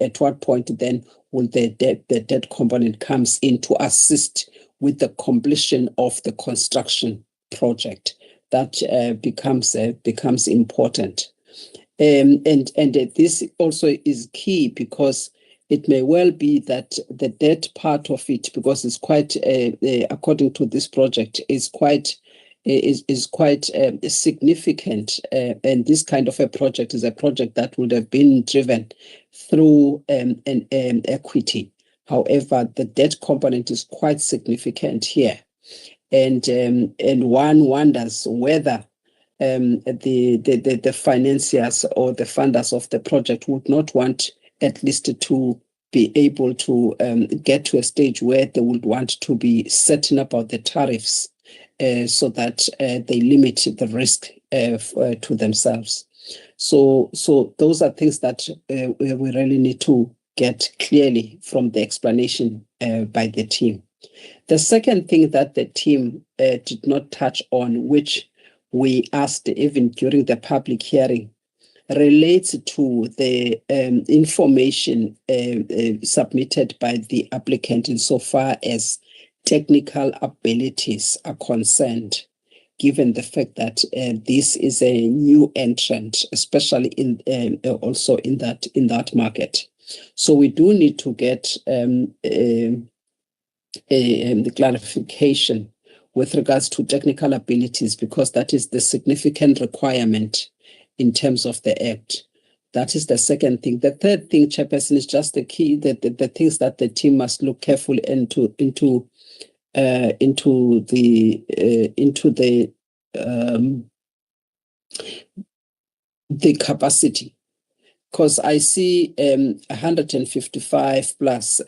at what point then will the debt component comes in to assist with the completion of the construction project. That becomes important. And this also is key, because it may well be that the debt part of it, because it's quite, according to this project, is quite significant, and this kind of a project is a project that would have been driven through an equity. However, the debt component is quite significant here, and one wonders whether the financiers or the funders of the project would not want at least to be able to get to a stage where they would want to be certain about the tariffs, so that they limit the risk to themselves. So those are things that we really need to get clearly from the explanation by the team. The second thing that the team did not touch on, which we asked even during the public hearing, relates to the information submitted by the applicant insofar as technical abilities are concerned, given the fact that this is a new entrant, especially in also in that market. So we do need to get the clarification with regards to technical abilities, because that is the significant requirement in terms of the Act. That is the second thing. The third thing, Chairperson, is just the key, the things that the team must look carefully into the capacity, because I see 155 plus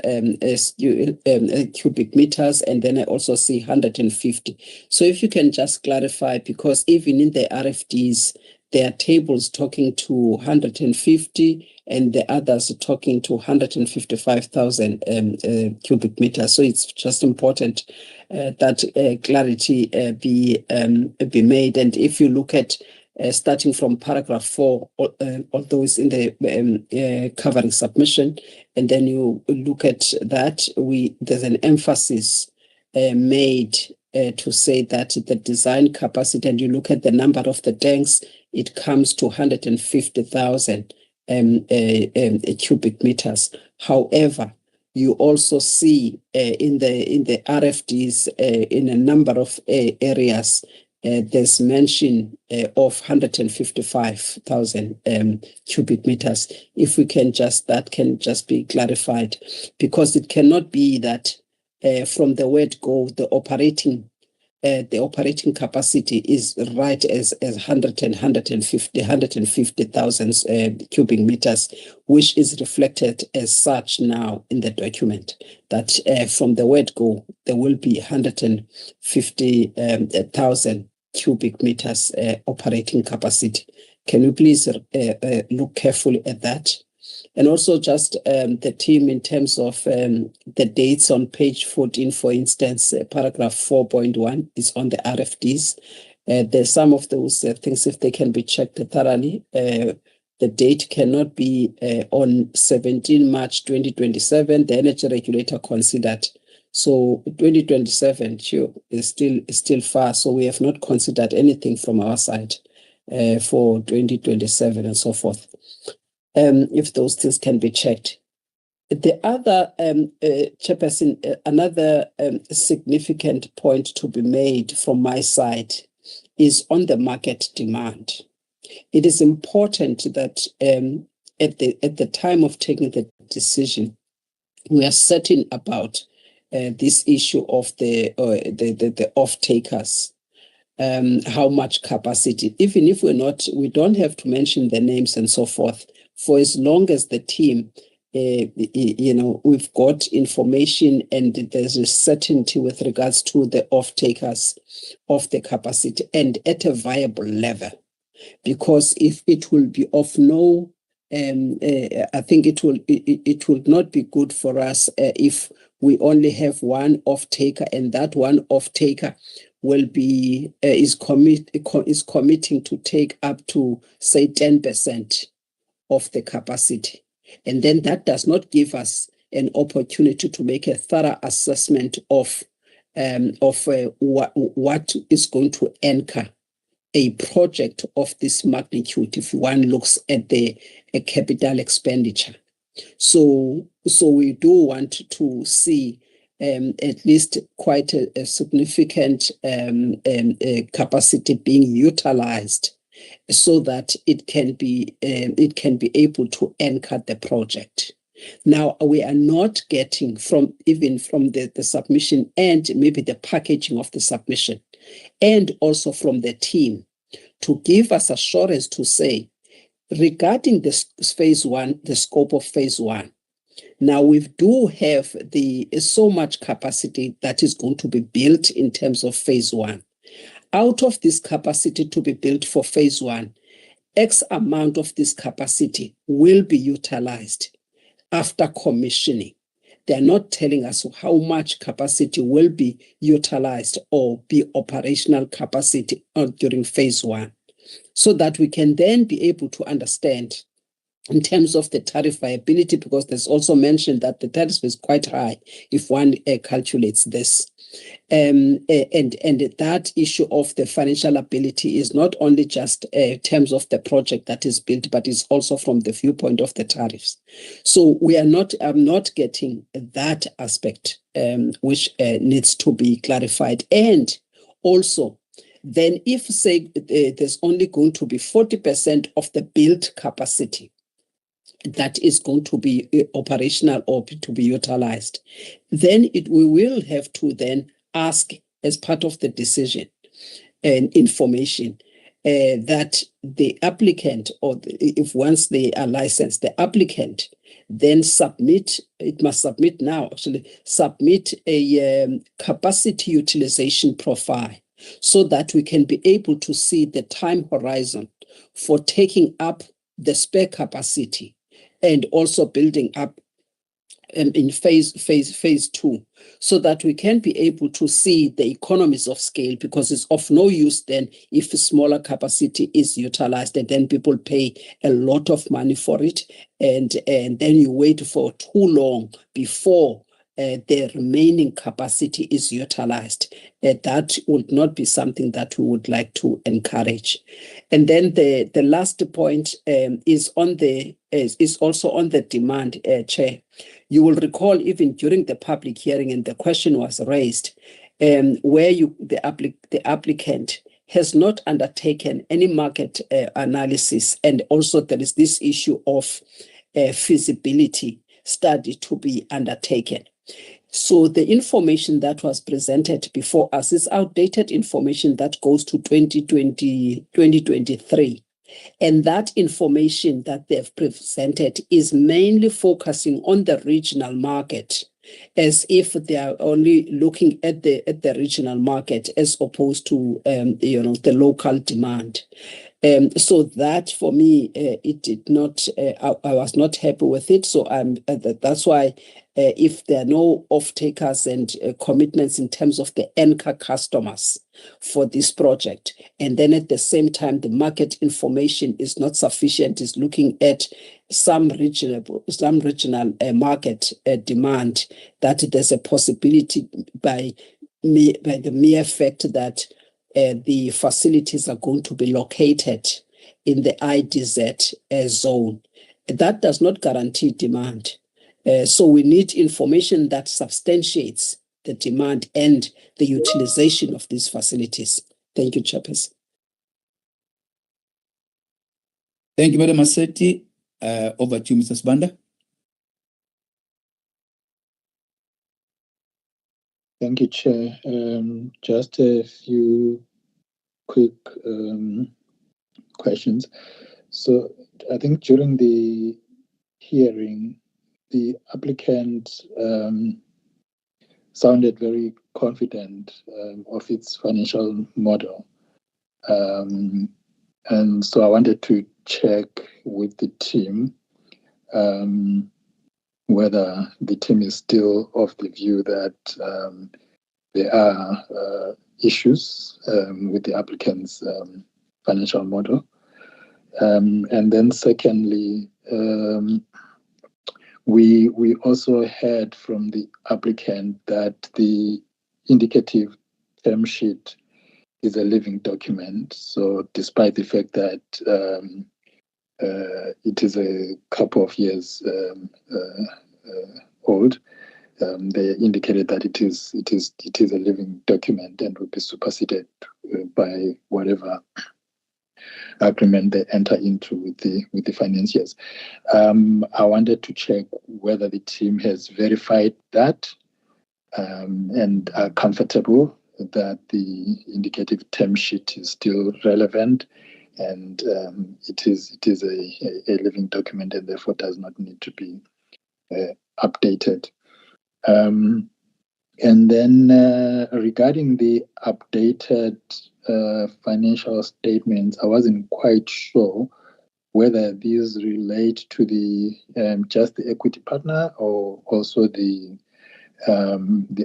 cubic meters, and then I also see 150. So if you can just clarify, because even in the RFDs, there are tables talking to 150 and the others talking to 155,000 cubic meters. So it's just important that clarity be made. And if you look at starting from paragraph 4, although it's in the covering submission, and then you look at that, there's an emphasis made to say that the design capacity, and you look at the number of the tanks, it comes to 150,000 cubic meters. However, you also see in the RFDs in a number of areas, there's mention of 155,000 cubic meters. If we can that can just be clarified, because it cannot be that from the word go, the operating capacity is right as 150,000 cubic meters, which is reflected as such now in the document, that from the word go, there will be 150,000 cubic meters operating capacity. Can you please look carefully at that? And also just the team, in terms of the dates on page 14, for instance, paragraph 4.1 is on the RFDs. There's some of those things, if they can be checked thoroughly, the date cannot be on 17 March 2027, the energy regulator considered. So 2027 is still far, so we have not considered anything from our side for 2027 and so forth. If those things can be checked. The other, Chairperson, another significant point to be made from my side is on the market demand. It is important that at the time of taking the decision, we are certain about this issue of the off-takers. how much capacity. Even if we don't have to mention the names and so forth, for as long as the team, we've got information and there's a certainty with regards to the off-takers of the capacity and at a viable level. Because if it will be of no, I think it will not be good for us if we only have one off-taker, and that one off-taker will be is committing to take up to say 10% of the capacity, and then that does not give us an opportunity to make a thorough assessment of what is going to anchor a project of this magnitude if one looks at the capital expenditure. So we do want to see at least quite a significant capacity being utilized so that it can be able to anchor the project. Now, we are not getting from the submission and maybe the packaging of the submission and also from the team to give us assurance to say, regarding this phase one, the scope of phase one, now we do have so much capacity that is going to be built in terms of phase one. Out of this capacity to be built for phase one, X amount of this capacity will be utilized after commissioning. They're not telling us how much capacity will be utilized or be operational capacity during phase one, so that we can then be able to understand in terms of the tariff viability, because there's also mentioned that the tariff is quite high if one calculates this. And that issue of the financial ability is not only just terms of the project that is built, but is also from the viewpoint of the tariffs. So I'm not getting that aspect, which needs to be clarified. And also, then if say there's only going to be 40% of the built capacity that is going to be operational or to be utilized, then we will have to then ask as part of the decision and information that the applicant, or if once they are licensed, the applicant then must submit a capacity utilization profile so that we can be able to see the time horizon for taking up the spare capacity and also building up in phase two, so that we can be able to see the economies of scale, because it's of no use then if a smaller capacity is utilized and then people pay a lot of money for it, and then you wait for too long before the remaining capacity is utilized. That would not be something that we would like to encourage. And then the last point is also on the demand, Chair. You will recall even during the public hearing, and the question was raised, where the applicant has not undertaken any market analysis, and also there is this issue of feasibility study to be undertaken. So the information that was presented before us is outdated information that goes to 2023. And that information that they've presented is mainly focusing on the regional market, as if they are only looking at the regional market as opposed to the local demand. So that for me, it did not. I was not happy with it. So that's why if there are no off-takers and commitments in terms of the anchor customers for this project, and then at the same time the market information is not sufficient, is looking at some regional market demand, that there's a possibility by the mere fact that the facilities are going to be located in the IDZ zone. That does not guarantee demand. So we need information that substantiates the demand and the utilization of these facilities. Thank you, Chairperson. Thank you, Madam Massetti. Over to you, Mr. Sibanda. Thank you, Chair. Just a few quick questions. So I think during the hearing, the applicant sounded very confident of its financial model. And so I wanted to check with the team whether the team is still of the view that there are issues with the applicant's financial model. And then secondly, we also heard from the applicant that the indicative term sheet is a living document. So despite the fact that it is a couple of years old, they indicated that it is a living document and will be superseded by whatever agreement they enter into with the financiers. I wanted to check whether the team has verified that and are comfortable that the indicative term sheet is still relevant and it is a living document and therefore does not need to be updated. And then regarding the updated financial statements, I wasn't quite sure whether these relate to the just the equity partner or also the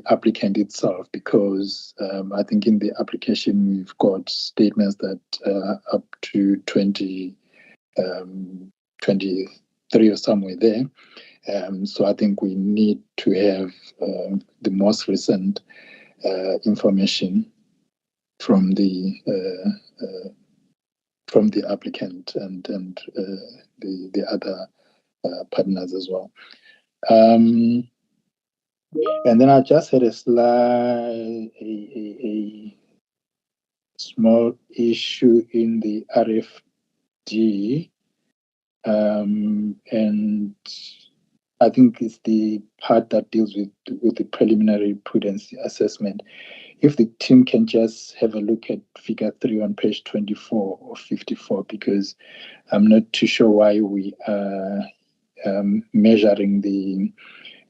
applicant itself, because I think in the application we've got statements that up to 2023 or somewhere there. So I think we need to have the most recent information from the applicant and the other partners as well. And then I just had a small issue in the RFD, and I think it's the part that deals with the preliminary prudency assessment. If the team can just have a look at figure 3 on page 24 or 54, because I'm not too sure why we are measuring the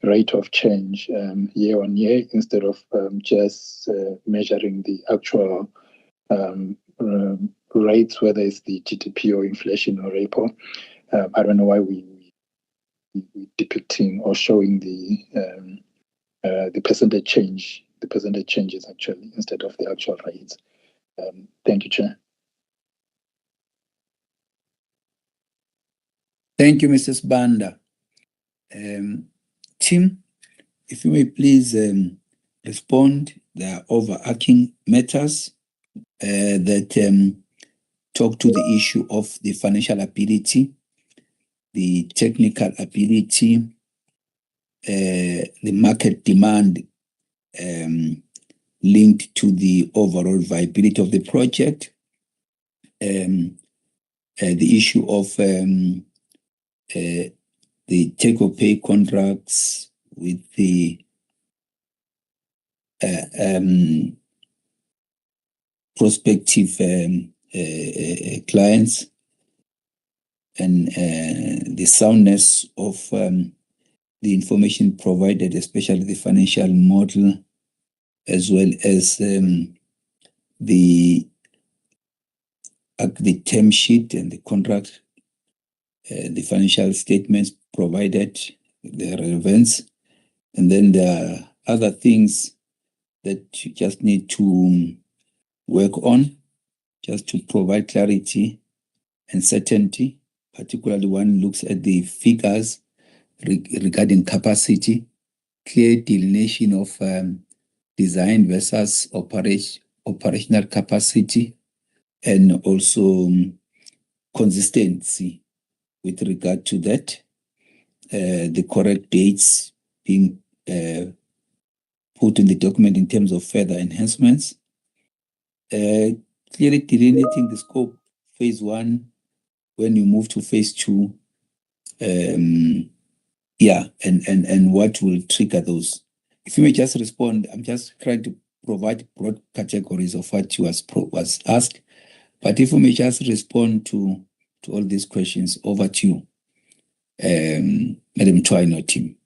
rate of change year on year instead of just measuring the actual rates, whether it's the GDP or inflation or repo. I don't know why we depicting or showing the percentage change. The percentage changes actually instead of the actual rates. Thank you, Chair. Thank you, Mrs. Banda. Tim, if you may please respond. There are overarching matters that talk to the issue of the financial ability, the technical ability, the market demand linked to the overall viability of the project, the issue of the take-or-pay contracts with the prospective clients, and the soundness of the information provided, especially the financial model, as well as the term sheet and the contract, the financial statements provided, their relevance. And then there are other things that you just need to work on, just to provide clarity and certainty. Particularly one looks at the figures regarding capacity, clear delineation of design versus operational capacity, and also consistency with regard to that. The correct dates being put in the document in terms of further enhancements. Clearly delineating the scope, phase 1, when you move to phase 2, and what will trigger those. If you may just respond, I'm just trying to provide broad categories of what was asked. But if we may just respond to all these questions, over to you, Madam Twino team.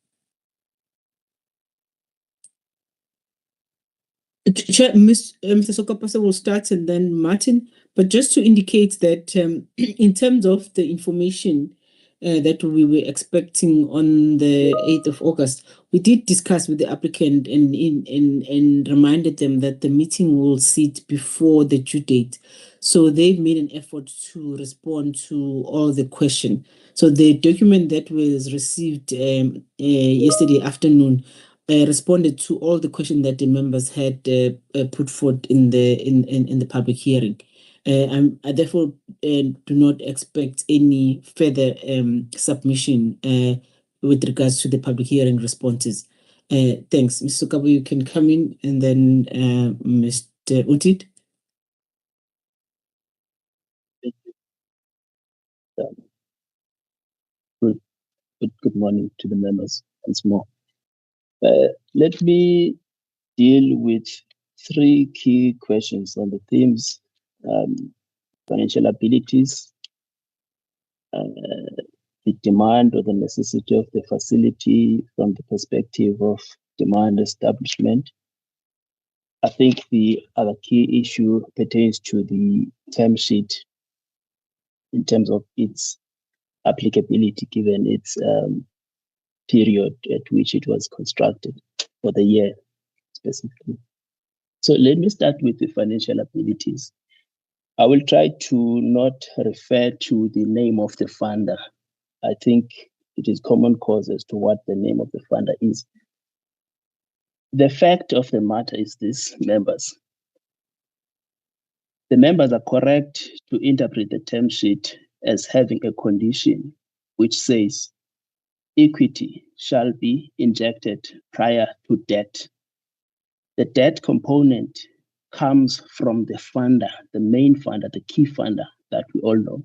Chair, Mr. Sokopasa will start and then Martin. But just to indicate that in terms of the information that we were expecting on the 8th of August, we did discuss with the applicant and reminded them that the meeting will sit before the due date. So they've made an effort to respond to all the questions. So the document that was received yesterday afternoon responded to all the questions that the members had put forth in the public hearing. I therefore do not expect any further submission with regards to the public hearing responses. Thanks. Mr. Sokabo, you can come in, and then Mr. Utit. Good morning to the members once more. Let me deal with three key questions on the themes: financial abilities, the demand or the necessity of the facility from the perspective of demand establishment. I think the other key issue pertains to the term sheet in terms of its applicability given its period at which it was constructed, for the year specifically. So let me start with the financial abilities. I will try to not refer to the name of the funder. I think it is common cause as to what the name of the funder is. The fact of the matter is this, members. The members are correct to interpret the term sheet as having a condition which says equity shall be injected prior to debt. The debt component comes from the funder, the main funder, the key funder that we all know.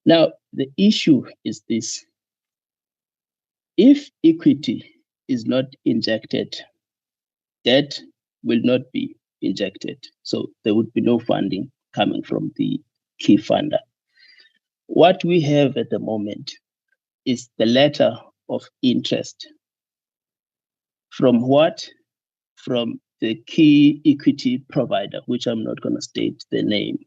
Now, the issue is this. If equity is not injected, debt will not be injected. So there would be no funding coming from the key funder. What we have at the moment is the letter of interest. From what? From the key equity provider, which I'm not going to state the name,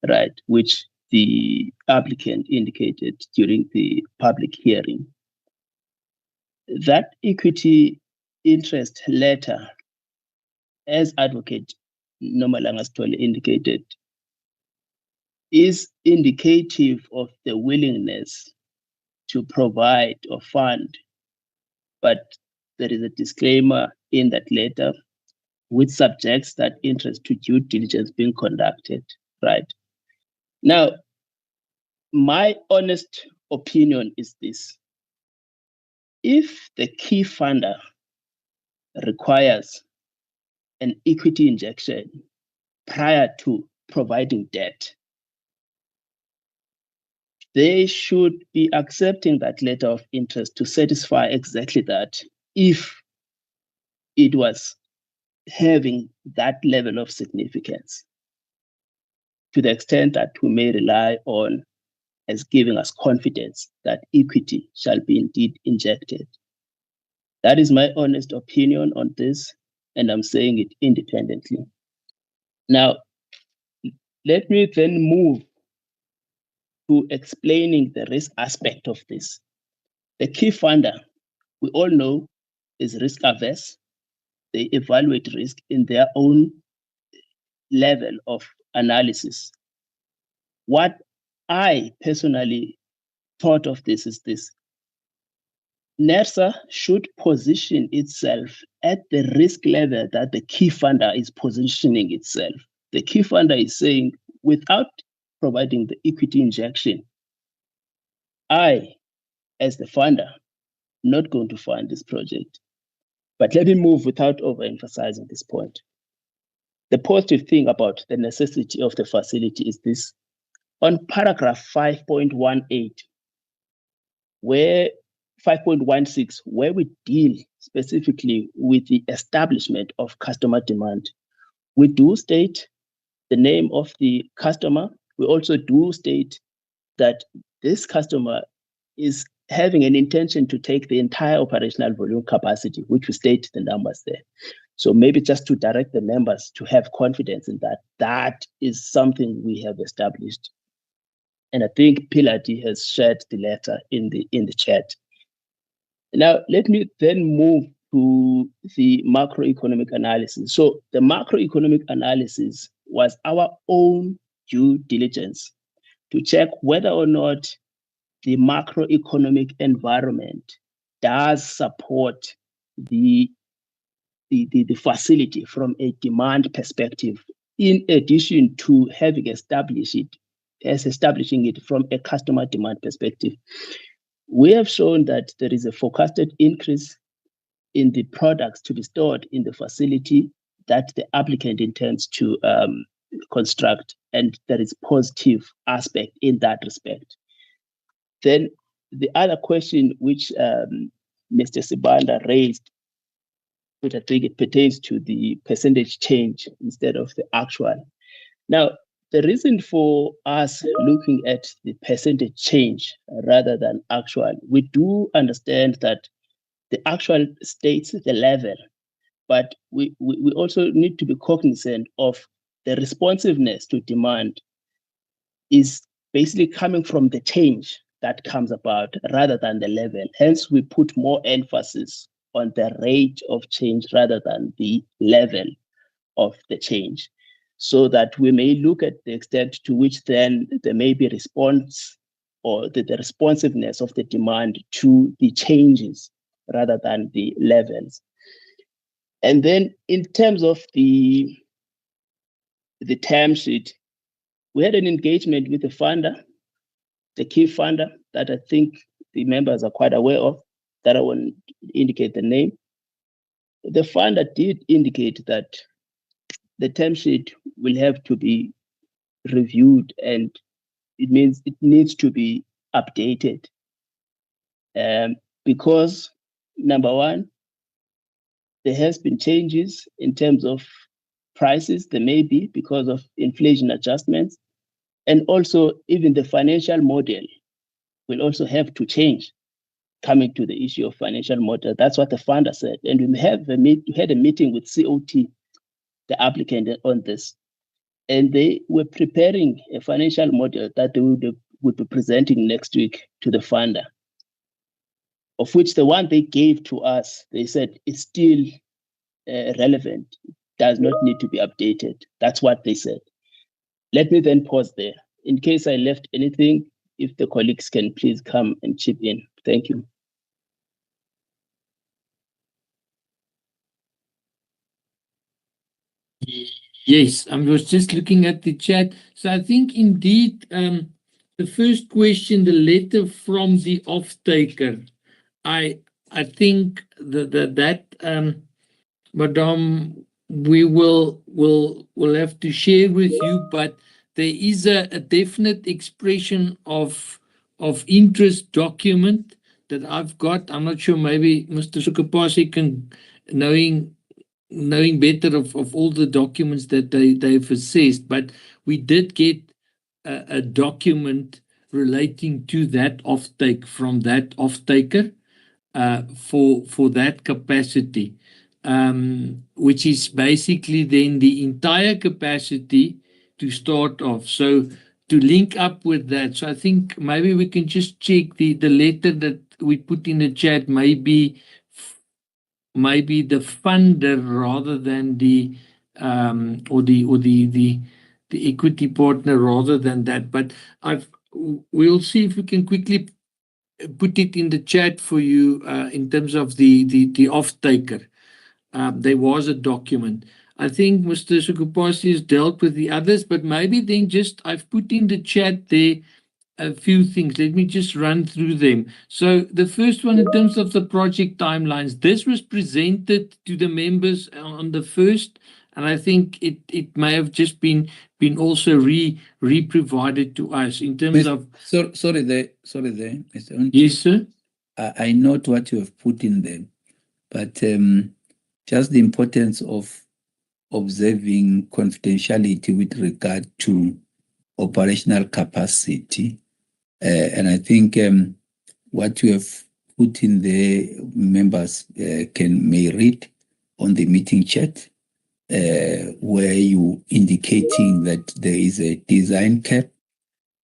right, which the applicant indicated during the public hearing. That equity interest letter, as Advocate Nomalanga Stole indicated, is indicative of the willingness to provide or fund, but there is a disclaimer in that letter which subjects that interest to due diligence being conducted, right? Now, my honest opinion is this. If the key funder requires an equity injection prior to providing debt, they should be accepting that letter of interest to satisfy exactly that, if it was having that level of significance, to the extent that we may rely on as giving us confidence that equity shall be indeed injected. That is my honest opinion on this, and I'm saying it independently. Now, let me then move to explaining the risk aspect of this. The key funder, we all know, is risk averse. They evaluate risk in their own level of analysis. What I personally thought of this is this. NERSA should position itself at the risk level that the key funder is positioning itself. The key funder is saying, without providing the equity injection, I, as the funder, not going to fund this project. But let me move without overemphasizing this point. The positive thing about the necessity of the facility is this. On paragraph 5.18, where 5.16, where we deal specifically with the establishment of customer demand. We do state the name of the customer. We also do state that this customer is having an intention to take the entire operational volume capacity, which we state the numbers there. So maybe just to direct the members to have confidence in that, that is something we have established. And I think Pilati has shared the letter in the chat. Now, let me then move to the macroeconomic analysis. So the macroeconomic analysis was our own due diligence to check whether or not the macroeconomic environment does support the facility from a demand perspective, in addition to having establishing it from a customer demand perspective. We have shown that there is a forecasted increase in the products to be stored in the facility that the applicant intends to construct, and there is positive aspect in that respect. Then the other question which Mr. Sibanda raised, which I think it pertains to the percentage change instead of the actual. Now, the reason for us looking at the percentage change rather than actual, we do understand that the actual states the level, but we also need to be cognizant of the responsiveness to demand is basically coming from the change that comes about rather than the level. Hence, we put more emphasis on the rate of change rather than the level of the change, so that we may look at the extent to which then there may be response or the responsiveness of the demand to the changes rather than the levels. And then in terms of the term sheet, we had an engagement with the funder, the key funder that I think the members are quite aware of, that I won't indicate the name. The funder did indicate that the term sheet will have to be reviewed, and it means it needs to be updated. Because number one, there has been changes in terms of prices. There may be because of inflation adjustments, and also even the financial model will also have to change. Coming to the issue of financial model, that's what the funder said. And we had a meeting with COT, the applicant, on this, and they were preparing a financial model that they would be presenting next week to the funder, of which the one they gave to us, they said is still relevant, does not need to be updated. That's what they said. Let me then pause there. In case I left anything, if the colleagues can please come and chip in. Thank you. Yes, I was just looking at the chat. So I think indeed the first question, the letter from the off-taker, I think that Madam, we will have to share with you, but there is a definite expression of interest document that I've got. I'm not sure, maybe Mr. Sukapasi can, knowing better of all the documents that they've assessed, but we did get a document relating to that offtake from that offtaker for that capacity, which is basically then the entire capacity to start off. So to link up with that, so I think maybe we can just check the letter that we put in the chat, maybe the funder rather than the the equity partner rather than that. But we'll see if we can quickly put it in the chat for you in terms of the off-taker. There was a document. I think Mr. Sukupasi has dealt with the others, but maybe then just I've put in the chat there a few things. Let me just run through them. So the first one, in terms of the project timelines, this was presented to the members on the 1st, and I think it may have just been also re-provided to us in terms of... Sorry there, Mr. Unchi. Yes, sir. I note what you have put in there. but just the importance of observing confidentiality with regard to operational capacity. And I think what you have put in there, members may read on the meeting chat, where you indicating that there is a design cap.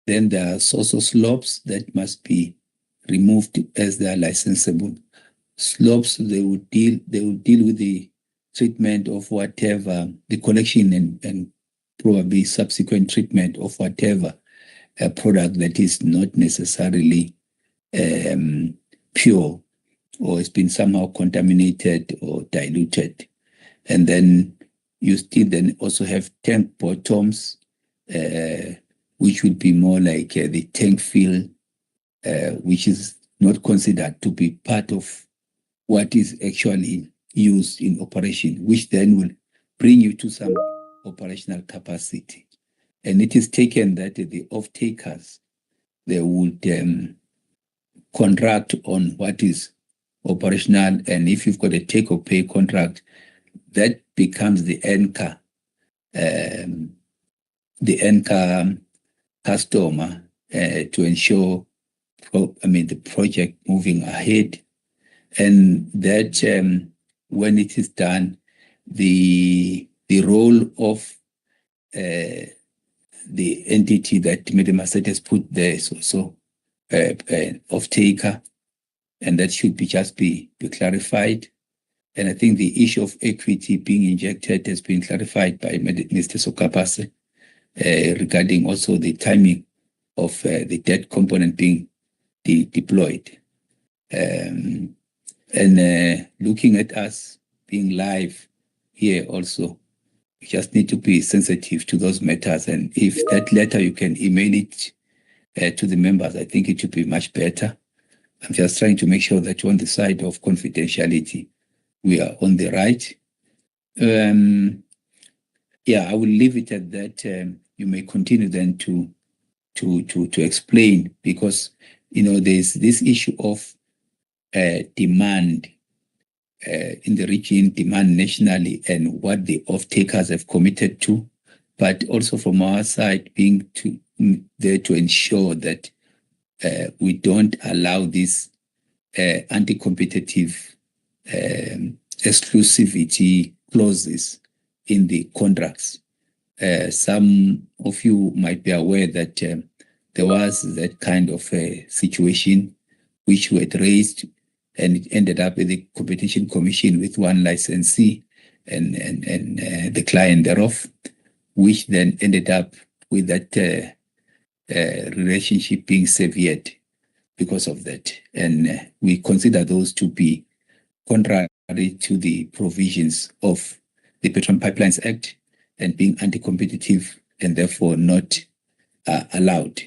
Then there are also slopes that must be removed as they are licensable. Slopes, they will deal with the treatment of whatever, the collection and probably subsequent treatment of whatever a product that is not necessarily pure or has been somehow contaminated or diluted. And then you still then also have tank bottoms, which would be more like the tank fill, which is not considered to be part of what is actually used in operation, which then will bring you to some operational capacity. And it is taken that the off-takers, they would contract on what is operational, and if you've got a take-or-pay contract, that becomes the anchor customer to ensure the project moving ahead. And that when it is done, the role of the entity that Madam Asset has put there is also off-taker, and that should be clarified. And I think the issue of equity being injected has been clarified by Mr. Sokapase regarding also the timing of the debt component being deployed. And looking at us being live here also, we just need to be sensitive to those matters. And if that letter you can email it to the members, I think it would be much better. I'm just trying to make sure that on the side of confidentiality, we are on the right. I will leave it at that. You may continue then to explain, because there's this issue of demand in the region, demand nationally, and what the off-takers have committed to, but also from our side being there to ensure that we don't allow this anti-competitive exclusivity clauses in the contracts. Some of you might be aware that there was that kind of a situation which we had raised, and it ended up with the Competition Commission with one licensee and the client thereof, which then ended up with that relationship being severed because of that. And we consider those to be contrary to the provisions of the Petroleum Pipelines Act and being anti-competitive and therefore not allowed.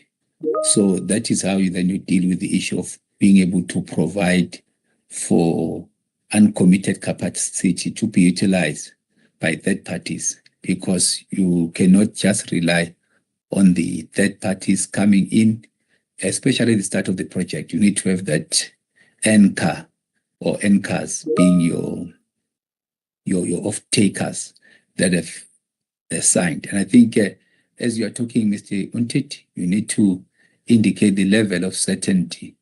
So that is how you deal with the issue of being able to provide for uncommitted capacity to be utilized by third parties, because you cannot just rely on the third parties coming in, especially at the start of the project. You need to have that anchor or anchors being your off-takers that have signed. And I think as you are talking, Mr. Untit, you need to indicate the level of certainty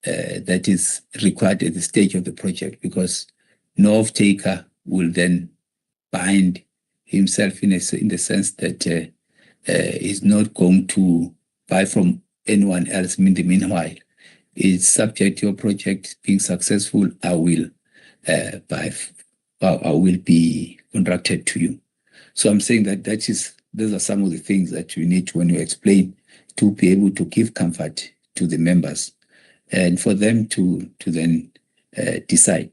that is required at the stage of the project, because no off-taker will then bind himself in the sense that he's not going to buy from anyone else in the meanwhile. It's subject to your project being successful, I will be contracted to you. So I'm saying that those are some of the things that you need to, when you explain, to be able to give comfort to the members and for them to then decide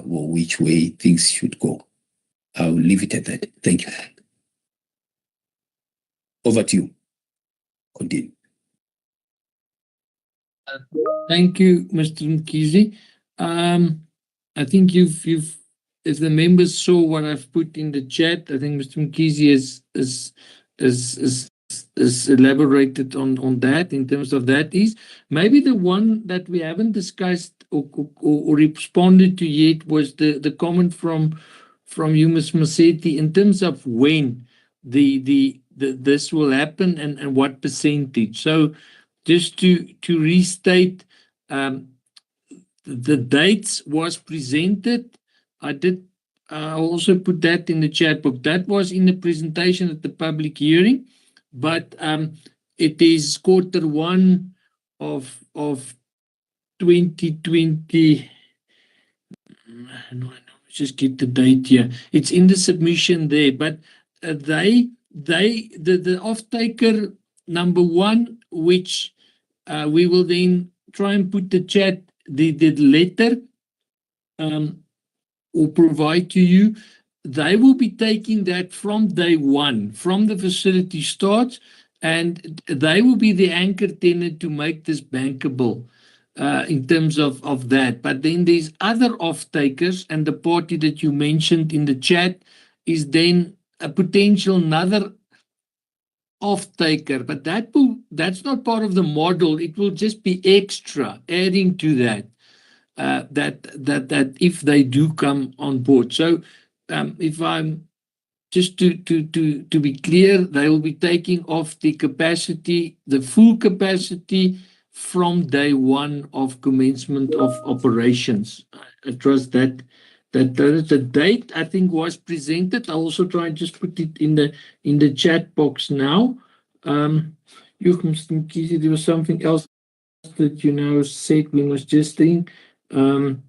which way things should go. I'll leave it at that. Thank you. Over to you. Continue. Thank you, Mr. Mkhize. I think you've if the members saw what I've put in the chat, I think Mr. Mkhize has has elaborated on that in terms of that is maybe the one that we haven't discussed or responded to yet was the comment from you, Ms. Masetti, in terms of when this will happen and what percentage. So just to restate, the dates was presented. I did also put that in the chat book. That was in the presentation at the public hearing, but it is Q1 of 2020. No, just get the date here. It's in the submission there, but the off-taker number one, which we will then try and put the letter or provide to you. They will be taking that from day one, from the facility starts, and they will be the anchor tenant to make this bankable in terms of that. But then there's other off-takers, and the party that you mentioned in the chat is then a potential another off-taker, but that's not part of the model. It will just be extra, adding to that. That if they do come on board. So if I'm just to be clear, they will be taking off the capacity, the full capacity from day one of commencement of operations. I trust that the date I think was presented. I'll also try and just put it in the chat box now. There was something else that you now said when was just saying. And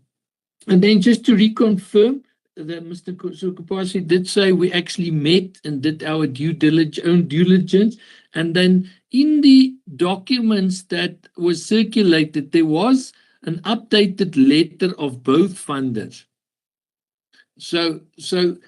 then just to reconfirm that Mr. Sukupasi did say we actually met and did our own due diligence. And then in the documents that was circulated, there was an updated letter of both funders. So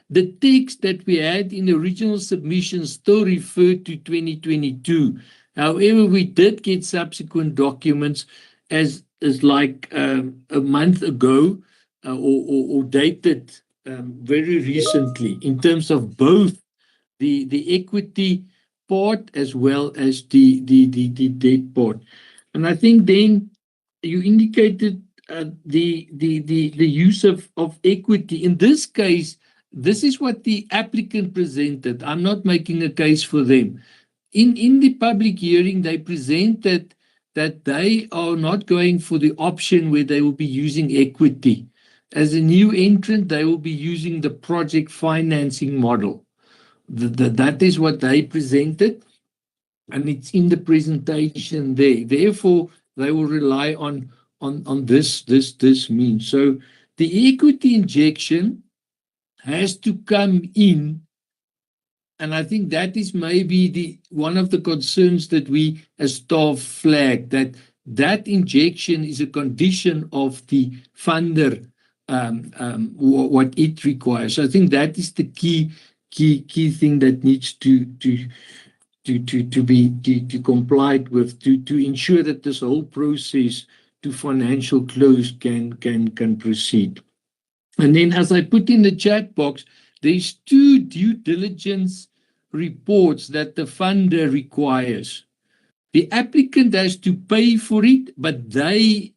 the text that we had in the original submission still referred to 2022. However, we did get subsequent documents as like a month ago or dated very recently in terms of both the equity part as well as the debt part. And I think then you indicated the use of equity. In this case, this is what the applicant presented. I'm not making a case for them. In the public hearing, they presented that they are not going for the option where they will be using equity. As a new entrant, they will be using the project financing model. That is what they presented, and it's in the presentation there. Therefore, they will rely on this means. So the equity injection has to come in. And I think that is maybe one of the concerns that we as staff flag, that injection is a condition of the funder, what it requires. So I think that is the key thing that needs to be complied with to ensure that this whole process to financial close can proceed. And then as I put in the chat box, there's 2 due diligence reports that the funder requires. The applicant has to pay for it, but they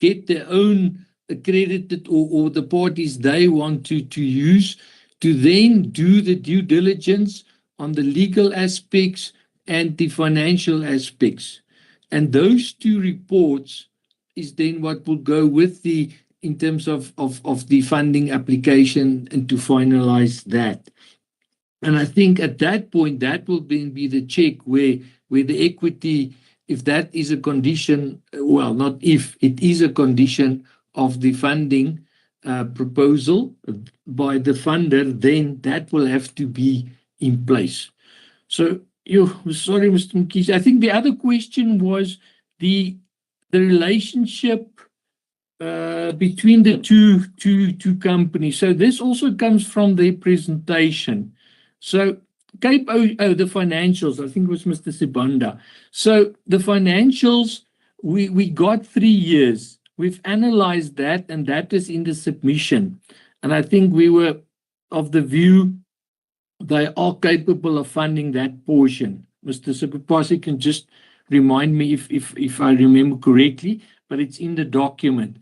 get their own accredited or the parties they want to use to then do the due diligence on the legal aspects and the financial aspects. And those 2 reports is then what will go with in terms of the funding application and to finalize that. And I think at that point, that will then be the check where the equity, if that is a condition, well, not if, it is a condition of the funding proposal by the funder, then that will have to be in place. So, sorry, Mr. Mkhize, I think the other question was the relationship between the two companies. So this also comes from their presentation. So the financials, I think it was Mr. Sibanda. So the financials, we got 3 years. We've analyzed that, and that is in the submission. And I think we were of the view they are capable of funding that portion. Mr. Sipapasi can just remind me if I remember correctly, but it's in the document.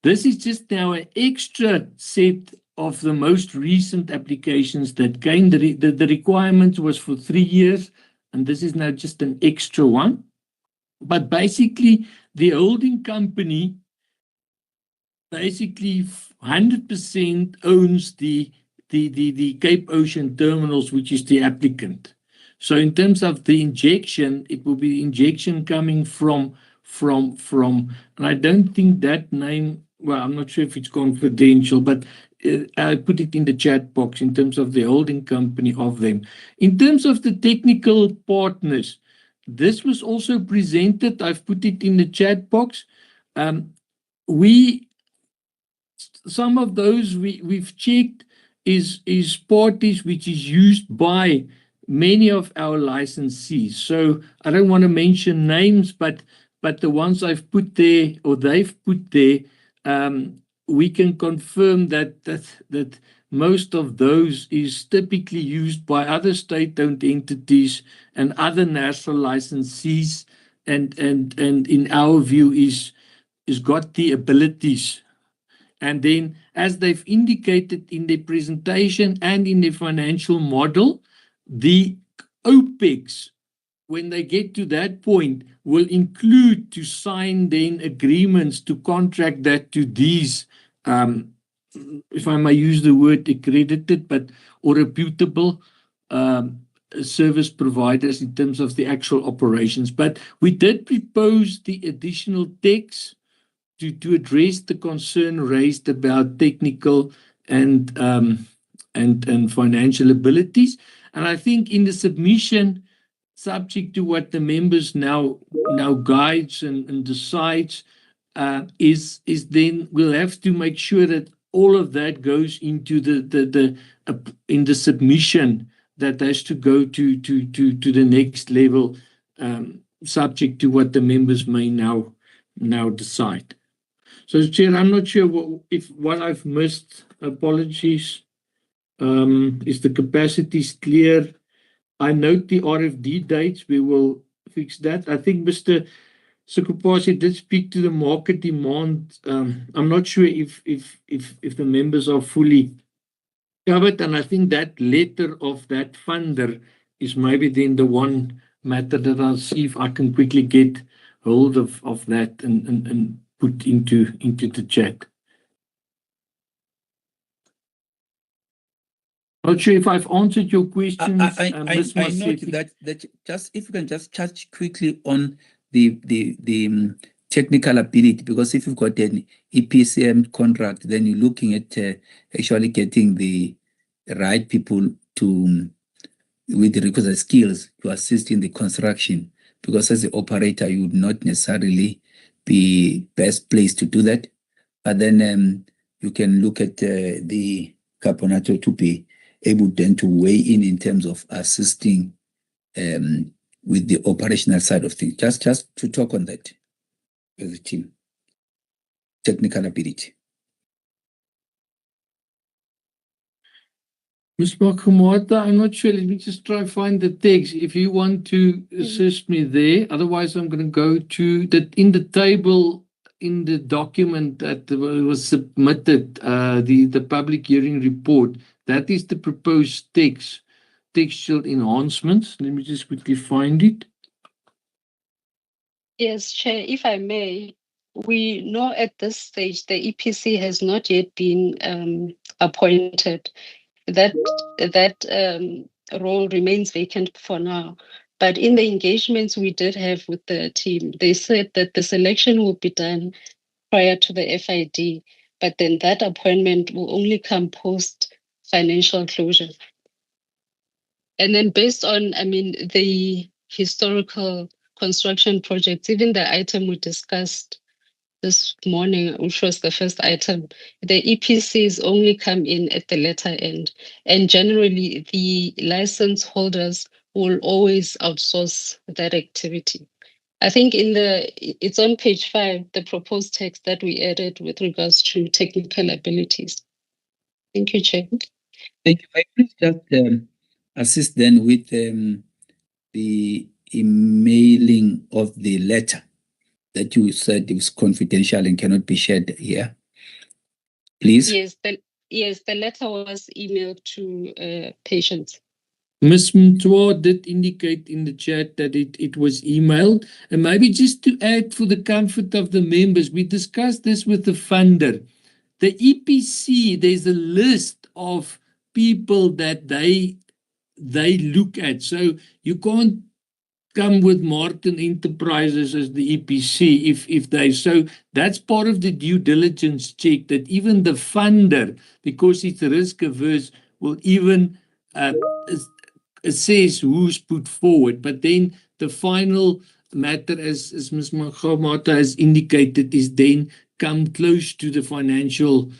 This is just now an extra set of the most recent applications that came. The requirement was for 3 years, and this is now just an extra one. But basically, the holding company basically 100% owns the Cape Ocean terminals, which is the applicant. So in terms of the injection, it will be injection coming from, and I don't think that name, well, I'm not sure if it's confidential, but I put it in the chat box in terms of the holding company of them. In terms of the technical partners, this was also presented. I've put it in the chat box. Some of those we've checked is parties which is used by many of our licensees. So I don't want to mention names, but the ones I've put there or they've put there, we can confirm that most of those is typically used by other state-owned entities and other national licensees, and in our view is got the abilities. And then, as they've indicated in their presentation and in their financial model, the OPEX, when they get to that point, will include to sign then agreements to contract that to these, if I may use the word accredited, or reputable service providers in terms of the actual operations. But we did propose the additional text to address the concern raised about technical and financial abilities. And I think in the submission, subject to what the members now guides and decides, is then we'll have to make sure that all of that goes into in the submission that has to go to the next level, subject to what the members may now decide. So, Chair, I'm not sure what I've missed. Apologies. Is the capacities clear? I note the RFD dates. We will fix that. I think Mr. Sipapasi did speak to the market demand. I'm not sure if the members are fully covered, and I think that letter of that funder is maybe then the one matter that I'll see if I can quickly get hold of that and put into the chat. Not sure if I've answered your questions. I note that just if you can just touch quickly on the technical ability, because if you've got an EPCM contract, then you're looking at actually getting the right people with the requisite skills to assist in the construction, because as the operator, you would not necessarily be best placed to do that. But then you can look at the Caponato to be able then to weigh in terms of assisting with the operational side of things. Just to talk on that as a team. Technical ability. Ms. Makumata, I'm not sure. Let me just try to find the text. If you want to assist me there, otherwise I'm going to go to that in the table in the document that was submitted, the public hearing report. That is the proposed textual enhancements. Let me just quickly find it. Yes, Chair, if I may, we know at this stage the EPC has not yet been appointed. That role remains vacant for now. But in the engagements we did have with the team, they said that the selection will be done prior to the FID, but then that appointment will only come post financial closure. And then based on, the historical construction projects, even the item we discussed this morning, which was the first item, the EPCs only come in at the latter end. And generally, the license holders will always outsource that activity. I think it's on page 5, the proposed text that we added with regards to technical abilities. Thank you, Chair. Thank you. I please just assist then with the emailing of the letter that you said is confidential and cannot be shared here? Please. Yes, the letter was emailed to patients. Ms. Mtwa did indicate in the chat that it was emailed. And maybe just to add for the comfort of the members, we discussed this with the funder. The EPC, there's a list of people that they look at. So you can't come with Martin Enterprises as the EPC if they, so that's part of the due diligence check, that even the funder, because it's risk averse, will even assess who's put forward. But then the final matter, as Ms. Makhamata has indicated, is then come close to the financial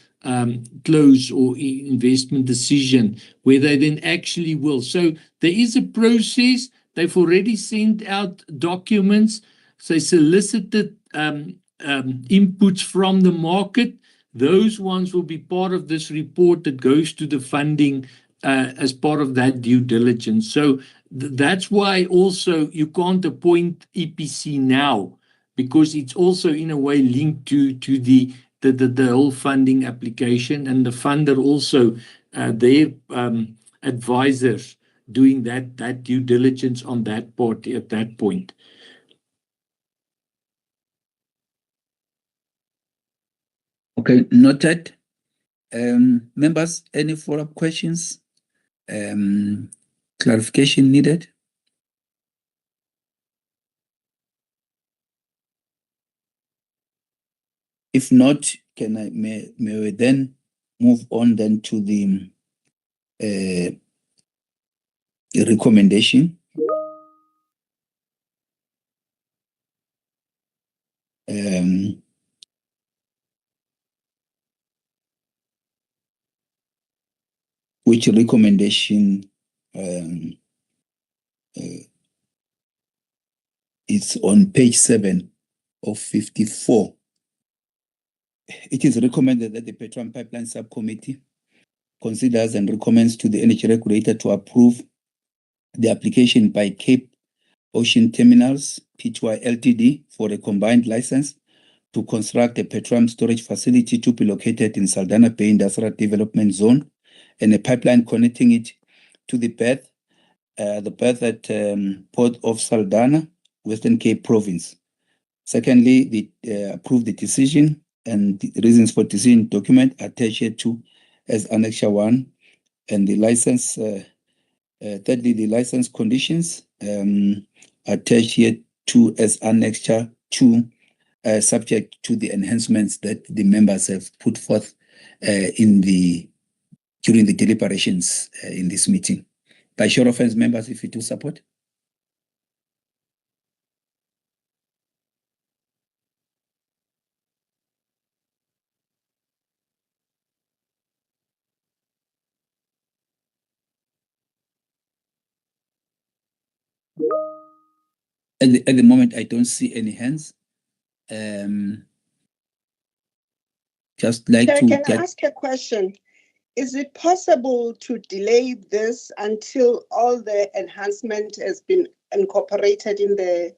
close or investment decision, where they then actually will. So there is a process. They've already sent out documents. They solicited inputs from the market. Those ones will be part of this report that goes to the funding as part of that due diligence. So that's why also you can't appoint EPC now, because it's also in a way linked to the whole funding application, and the funder also their advisors doing that due diligence on that part at that point. Okay, noted. Members, any follow-up questions? Clarification needed? If not, may we then move on then to the recommendation? Which recommendation is on page 7 of 54. It is recommended that the Petroleum Pipeline Subcommittee considers and recommends to the energy regulator to approve the application by Cape Ocean Terminals Pty Ltd for a combined license to construct a petroleum storage facility to be located in Saldanha Bay Industrial Development Zone, and a pipeline connecting it to the berth at Port of Saldanha, Western Cape Province. Secondly, approve the decision and the reasons for decision document attached here to as Annexure 1, and the license. Thirdly, the license conditions attached here to as Annexure 2, subject to the enhancements that the members have put forth during the deliberations in this meeting. By show of hands, members, if you do support. At the moment, I don't see any hands. Just like Chair, to can get... I ask a question? Is it possible to delay this until all the enhancement has been incorporated in the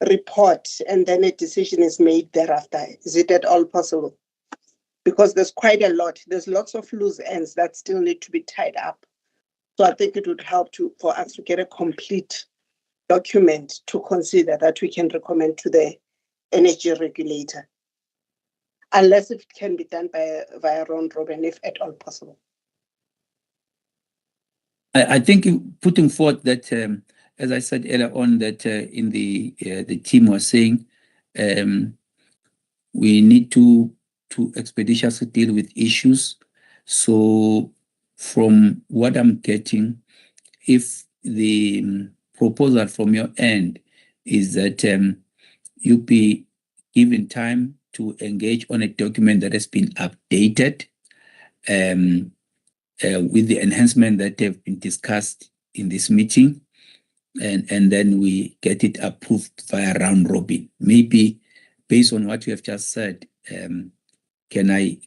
report and then a decision is made thereafter? Is it at all possible? Because there's quite a lot. There's lots of loose ends that still need to be tied up. So I think it would help for us to get a complete document to consider that we can recommend to the energy regulator, unless it can be done via round robin, if at all possible. I think putting forth that, as I said earlier on, that in the team was saying we need to expeditiously deal with issues. So from what I'm getting, if the proposal from your end is that you be given time to engage on a document that has been updated with the enhancement that have been discussed in this meeting, and then we get it approved via round robin. Maybe based on what you have just said, can I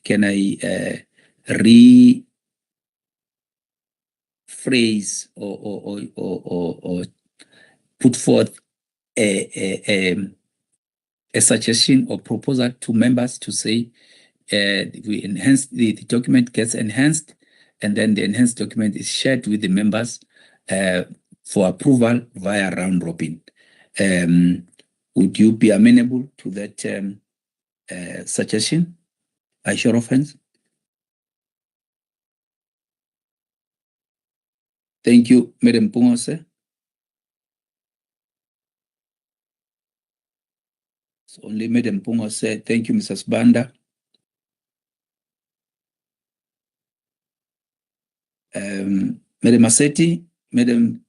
rephrase or put forth a suggestion or proposal to members to say we enhance the document gets enhanced, and then the enhanced document is shared with the members for approval via round robin. Would you be amenable to that suggestion? By show of hands. Thank you, Madam Pungose. So only Madam Pungose. Thank you, Mrs. Banda. Madam Massetti, Madam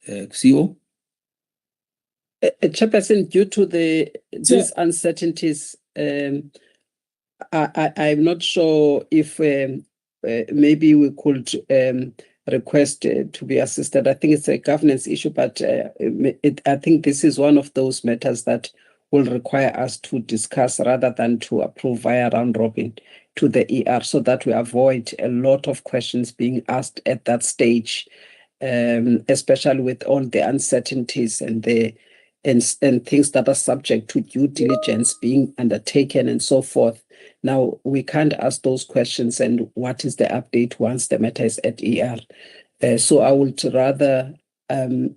CEO. Chairperson, due to these uncertainties, I'm not sure if maybe we could request to be assisted. I think it's a governance issue, but I think this is one of those matters that will require us to discuss rather than to approve via round robin to the ER, so that we avoid a lot of questions being asked at that stage, especially with all the uncertainties and things that are subject to due diligence being undertaken and so forth. Now, we can't ask those questions and what is the update once the matter is at ER. So I would rather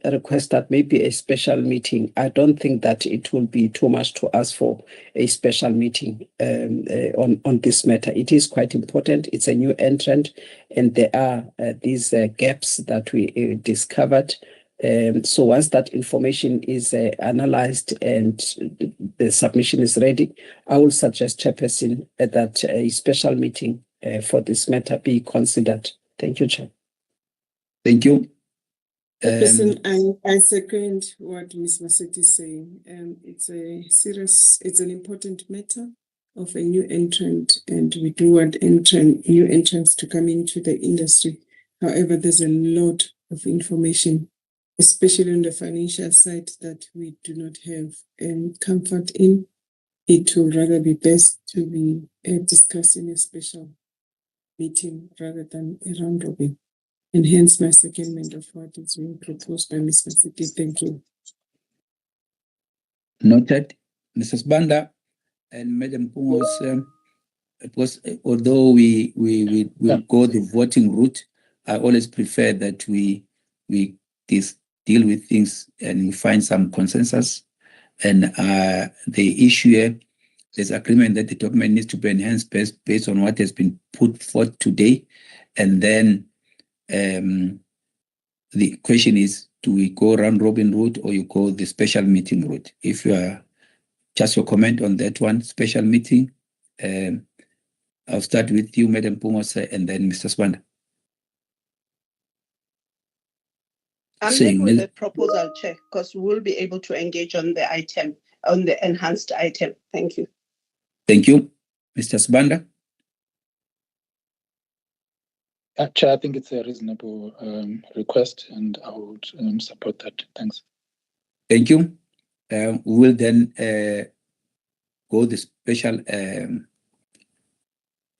request that maybe a special meeting. I don't think that it will be too much to ask for a special meeting on this matter. It is quite important. It's a new entrant, and there are these gaps that we discovered. So once that information is analyzed and the submission is ready, I will suggest, Chairperson, that a special meeting for this matter be considered. Thank you, Chair. Thank you. Chairperson, I second what Ms. Massetti is saying. It's an important matter of a new entrant, and we do want new entrants to come into the industry. However, there's a lot of information, especially on the financial side, that we do not have comfort in. It will rather be best to be discussed in a special meeting rather than a round robin. And hence my secondment of what is being proposed by Ms. Massetti. Thank you. Noted. Mrs. Banda and Madam Pungos, because although we will go the voting route, I always prefer that we deal with things and we find some consensus. And the issue here, there's agreement that the document needs to be enhanced based on what has been put forth today. And then the question is, do we go round robin route or you go the special meeting route? If you are just your comment on that one, special meeting, I'll start with you, Madam Pungose, and then Mr. Swanda. I'm happy with the proposal, Chair, because we'll be able to engage on the item, on the enhanced item. Thank you. Thank you. Mr. Sibanda. Chair, I think it's a reasonable request, and I would support that. Thanks. Thank you. We will then go the special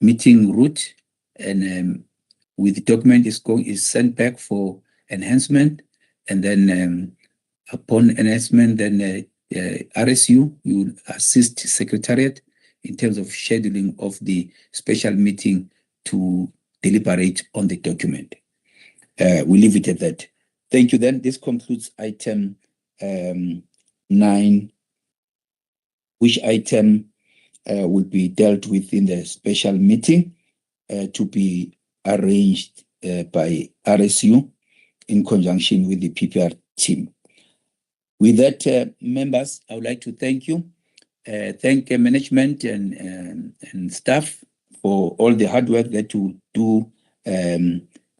meeting route, and with the document is sent back for enhancement, and then upon enhancement, then RSU will assist Secretariat in terms of scheduling of the special meeting to deliberate on the document. We leave it at that. Thank you. Then this concludes item 9, which item will be dealt with in the special meeting to be arranged by RSU in conjunction with the PPR team. With that, members, I would like to thank you. Thank management and staff for all the hard work that you do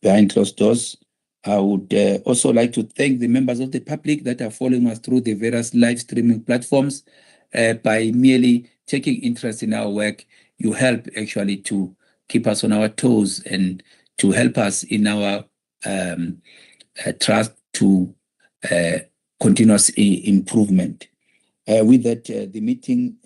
behind closed doors. I would also like to thank the members of the public that are following us through the various live streaming platforms. By merely taking interest in our work, you help actually to keep us on our toes and to help us in our trust to continuous improvement. With that, the meeting